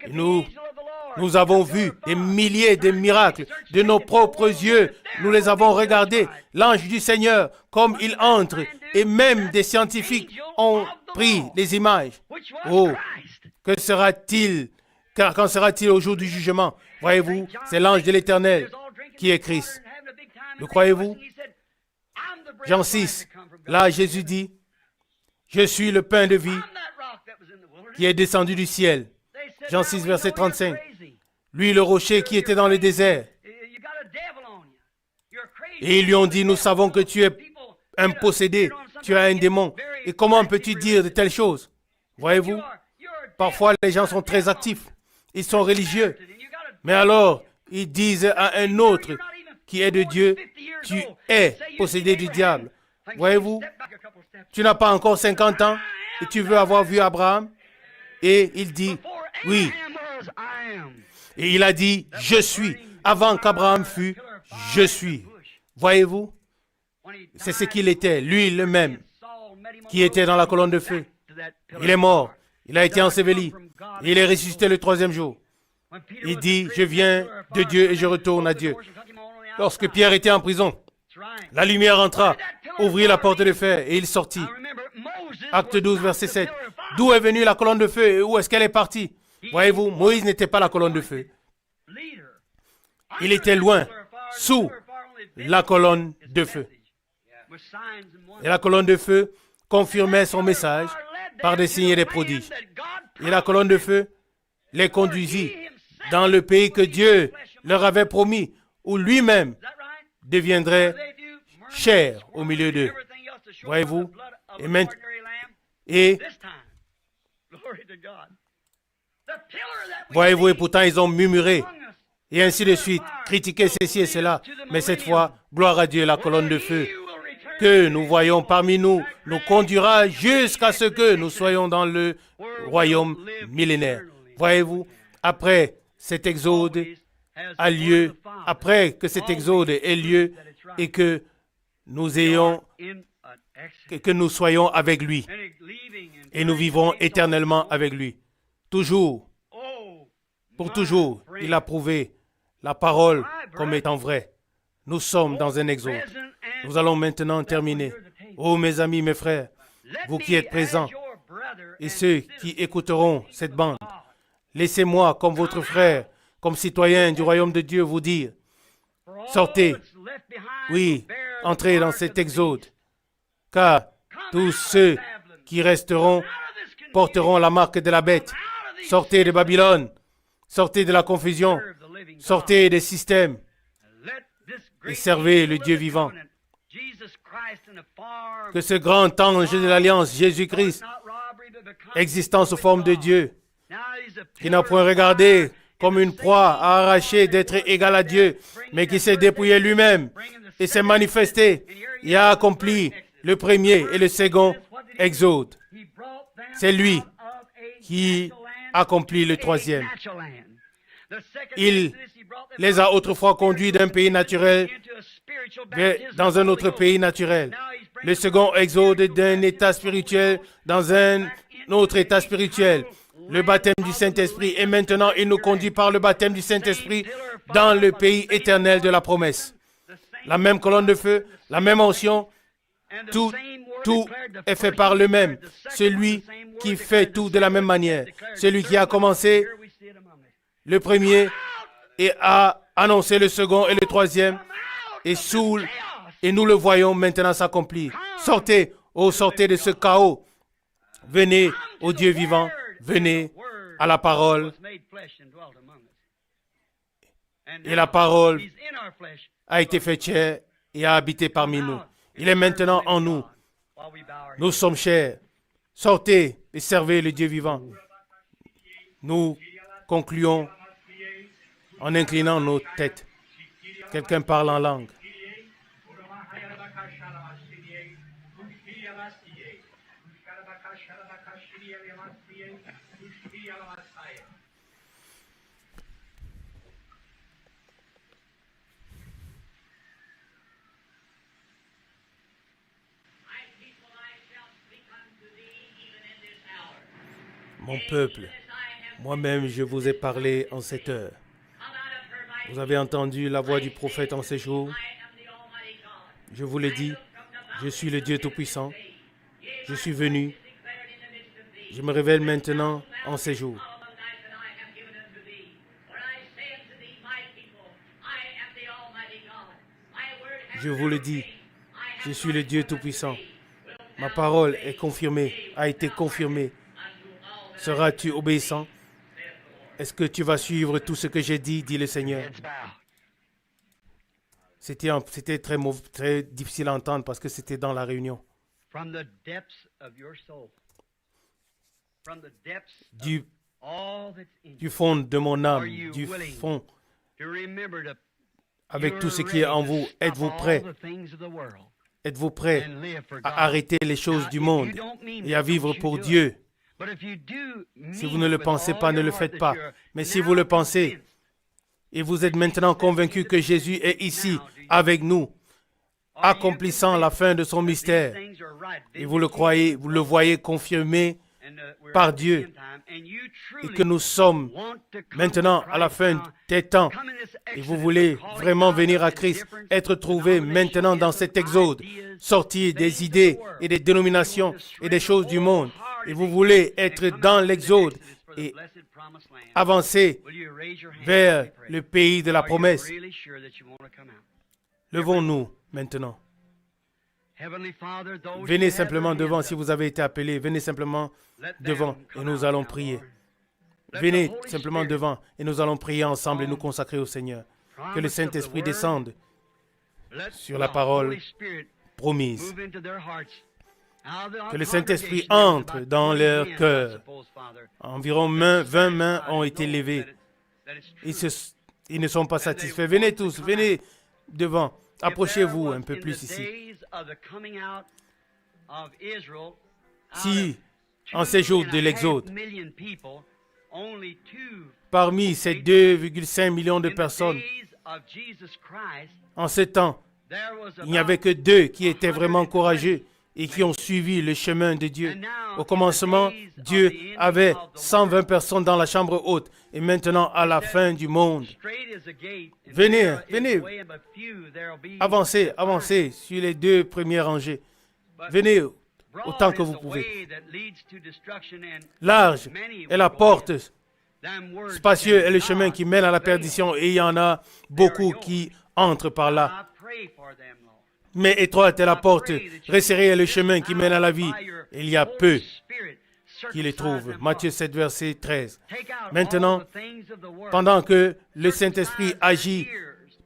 Speaker 1: Et nous avons vu des milliers de miracles de nos propres yeux. Nous les avons regardés. L'ange du Seigneur, comme il entre, et même des scientifiques ont pris les images. Oh, que sera-t-il? Car qu'en sera-t-il au jour du jugement? Voyez-vous, c'est l'ange de l'Éternel qui est Christ. Le croyez-vous? Jean 6, là Jésus dit, je suis le pain de vie qui est descendu du ciel. Jean 6, verset 35. Lui, le rocher qui était dans le désert. Et ils lui ont dit, nous savons que tu es un possédé, tu as un démon. Et comment peux-tu dire de telles choses? Voyez-vous, Parfois, les gens sont très actifs. Ils sont religieux. Mais alors, ils disent à un autre qui est de Dieu, tu es possédé du diable. Voyez-vous, tu n'as pas encore 50 ans et tu veux avoir vu Abraham. Et il dit, oui. Et il a dit, je suis. Avant qu'Abraham fût, je suis. Voyez-vous, c'est ce qu'il était, lui le même, qui était dans la colonne de feu. Il est mort. Il a été enseveli. Et il est ressuscité le troisième jour. Il dit, je viens de Dieu et je retourne à Dieu. Lorsque Pierre était en prison, la lumière entra, ouvrit la porte de fer et il sortit. Acte 12, verset 7. D'où est venue la colonne de feu et où est-ce qu'elle est partie? Voyez-vous, Moïse n'était pas la colonne de feu. Il était loin, sous la colonne de feu. Et la colonne de feu confirmait son message par des signes et des prodiges. Et la colonne de feu les conduisit dans le pays que Dieu leur avait promis, où lui-même deviendrait chair au milieu d'eux. Voyez-vous? Et voyez-vous, et pourtant ils ont murmuré, et ainsi de suite, critiqué ceci et cela. Mais cette fois, gloire à Dieu, la colonne de feu que nous voyons parmi nous nous conduira jusqu'à ce que nous soyons dans le royaume millénaire. Voyez-vous, après cet exode a lieu, après que cet exode ait lieu et que nous ayons, que nous soyons avec lui et nous vivrons éternellement avec lui. Toujours, pour toujours, il a prouvé la parole comme étant vraie. Nous sommes dans un exode. Nous allons maintenant terminer. Oh mes amis, mes frères, vous qui êtes présents et ceux qui écouteront cette bande, laissez-moi comme votre frère, comme citoyen du royaume de Dieu vous dire, sortez, oui, entrez dans cet exode, car tous ceux qui resteront porteront la marque de la bête. Sortez de Babylone, sortez de la confusion, sortez des systèmes et servez le Dieu vivant. Que ce grand ange de l'Alliance, Jésus-Christ, existant sous forme de Dieu, qui n'a point regardé comme une proie à arracher d'être égal à Dieu, mais qui s'est dépouillé lui-même et s'est manifesté et a accompli le premier et le second exode. C'est lui qui accomplit le troisième. Il les a autrefois conduits d'un pays naturel dans un autre pays naturel. Le second exode d'un état spirituel dans un autre état spirituel. Le baptême du Saint-Esprit. Et maintenant, il nous conduit par le baptême du Saint-Esprit dans le pays éternel de la promesse. La même colonne de feu, la même onction, tout est fait par le même. Celui qui fait tout de la même manière. Celui qui a commencé le premier et a annoncé le second et le troisième. Et nous le voyons maintenant s'accomplir. Sortez, sortez de ce chaos. Venez au Dieu vivant. Venez à la parole. Et la parole a été faite chair et a habité parmi nous. Il est maintenant en nous. Nous sommes chers. Sortez et servez le Dieu vivant. Nous concluons en inclinant nos têtes. Quelqu'un parle en langue. Mon peuple, moi-même je vous ai parlé en cette heure. Vous avez entendu la voix du prophète en ces jours. Je vous l'ai dit, je suis le Dieu Tout-Puissant. Je suis venu. Je me révèle maintenant en ces jours. Je vous le dis, je suis le Dieu Tout-Puissant. Ma parole est confirmée, a été confirmée. Seras-tu obéissant? Est-ce que tu vas suivre tout ce que j'ai dit, dit le Seigneur? C'était très difficile à entendre parce que c'était dans la réunion. du fond de mon âme, du fond, avec tout ce qui est en vous, êtes-vous prêt? Êtes-vous prêt à arrêter les choses du monde et à vivre pour Dieu? Si vous ne le pensez pas, ne le faites pas. Mais si vous le pensez, et vous êtes maintenant convaincu que Jésus est ici avec nous, accomplissant la fin de son mystère, et vous le croyez, vous le voyez confirmé par Dieu, et que nous sommes maintenant à la fin des temps, et vous voulez vraiment venir à Christ, être trouvé maintenant dans cet exode, sortir des idées et des dénominations et des choses du monde, et vous voulez être dans l'exode et avancer vers le pays de la promesse. Levons-nous maintenant. Venez simplement devant si vous avez été appelé. Venez simplement devant et nous allons prier. Venez simplement devant et nous allons prier ensemble et nous consacrer au Seigneur. Que le Saint-Esprit descende sur la parole promise. Que le Saint-Esprit entre dans leur cœur. Environ 20 mains ont été levées. Ils ne sont pas satisfaits. Venez tous, venez devant. Approchez-vous un peu plus ici. Si, en ces jours de l'Exode, parmi ces 2,5 millions de personnes, en ce temps, il n'y avait que 2 qui étaient vraiment courageux et qui ont suivi le chemin de Dieu. Au commencement, Dieu avait 120 personnes dans la chambre haute. Et maintenant, à la fin du monde, venez, avancez sur les 2 premières rangées. Venez autant que vous pouvez. Large est la porte, spacieux est le chemin qui mène à la perdition, et il y en a beaucoup qui entrent par là. Mais étroite est la porte, resserré est le chemin qui mène à la vie. Il y a peu qui les trouvent. Matthieu 7, verset 13. Maintenant, pendant que le Saint-Esprit agit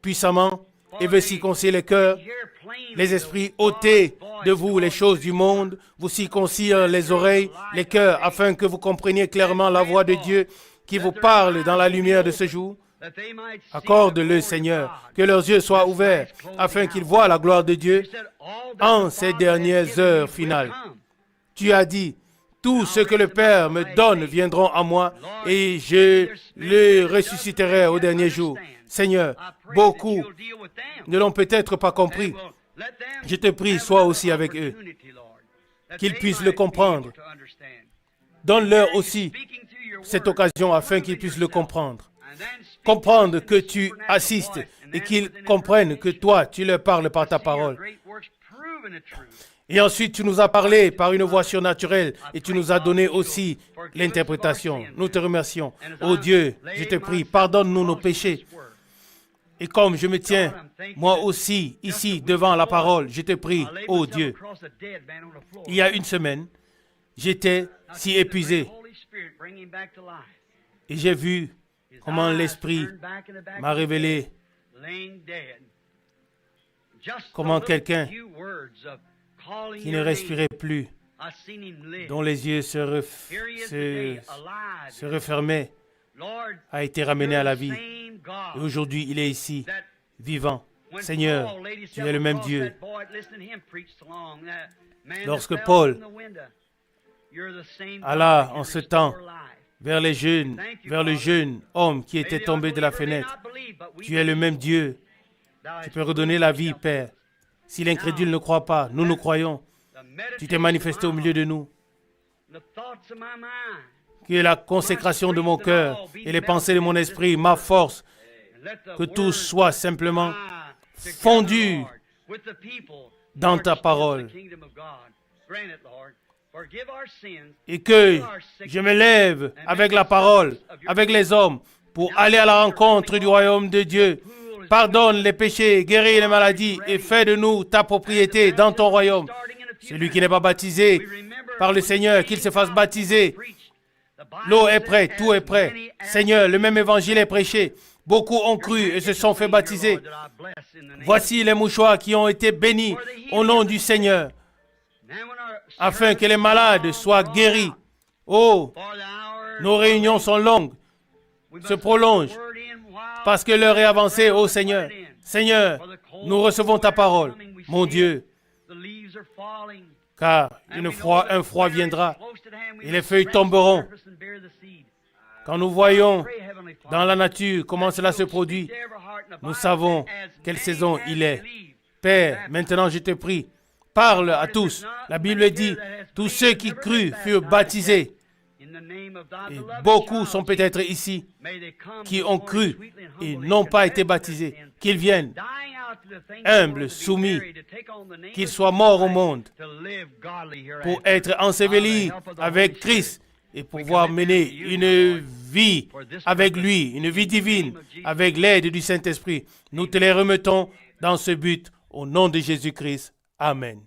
Speaker 1: puissamment et veut circoncire les cœurs, les esprits ôtez de vous les choses du monde, vous circoncire les oreilles, les cœurs, afin que vous compreniez clairement la voix de Dieu qui vous parle dans la lumière de ce jour. Accorde-le, Seigneur, que leurs yeux soient ouverts, afin qu'ils voient la gloire de Dieu en ces dernières heures finales. Tu as dit, tout ce que le Père me donne viendront à moi, et je le ressusciterai au dernier jour. Seigneur, beaucoup ne l'ont peut-être pas compris. Je te prie, sois aussi avec eux, qu'ils puissent le comprendre. Donne-leur aussi cette occasion afin qu'ils puissent le comprendre. Comprendre que tu assistes et qu'ils comprennent que toi, tu leur parles par ta parole. Et ensuite, tu nous as parlé par une voix surnaturelle et tu nous as donné aussi l'interprétation. Nous te remercions. Oh Dieu, je te prie, pardonne-nous nos péchés. Et comme je me tiens, moi aussi, ici, devant la parole, je te prie, oh Dieu. Il y a une semaine, j'étais si épuisé et j'ai vu comment l'Esprit m'a révélé comment quelqu'un qui ne respirait plus, dont les yeux se refermaient, a été ramené à la vie. Et aujourd'hui, il est ici, vivant. Seigneur, tu es le même Dieu. Lorsque Paul alla en ce temps vers le jeune homme qui était tombé de la fenêtre, tu es le même Dieu. Tu peux redonner la vie, Père. Si l'incrédule ne croit pas, nous croyons. Tu t'es manifesté au milieu de nous. Que la consécration de mon cœur et les pensées de mon esprit, ma force, que tout soit simplement fondu dans ta parole. Et que je me lève avec la parole, avec les hommes, pour aller à la rencontre du royaume de Dieu. Pardonne les péchés, guéris les maladies et fais de nous ta propriété dans ton royaume. Celui qui n'est pas baptisé par le Seigneur, qu'il se fasse baptiser. L'eau est prête, tout est prêt. Seigneur, le même évangile est prêché. Beaucoup ont cru et se sont fait baptiser. Voici les mouchoirs qui ont été bénis au nom du Seigneur, afin que les malades soient guéris, Oh, nos réunions sont longues, se prolongent, parce que l'heure est avancée, ô Seigneur. Seigneur, nous recevons ta parole, mon Dieu, car un froid viendra et les feuilles tomberont. Quand nous voyons dans la nature comment cela se produit, nous savons quelle saison il est. Père, maintenant je te prie, parle à tous. La Bible dit, tous ceux qui crurent furent baptisés. Et beaucoup sont peut-être ici qui ont cru et n'ont pas été baptisés. Qu'ils viennent, humbles, soumis, qu'ils soient morts au monde pour être ensevelis avec Christ et pouvoir mener une vie avec lui, une vie divine, avec l'aide du Saint-Esprit. Nous te les remettons dans ce but au nom de Jésus-Christ. Amen.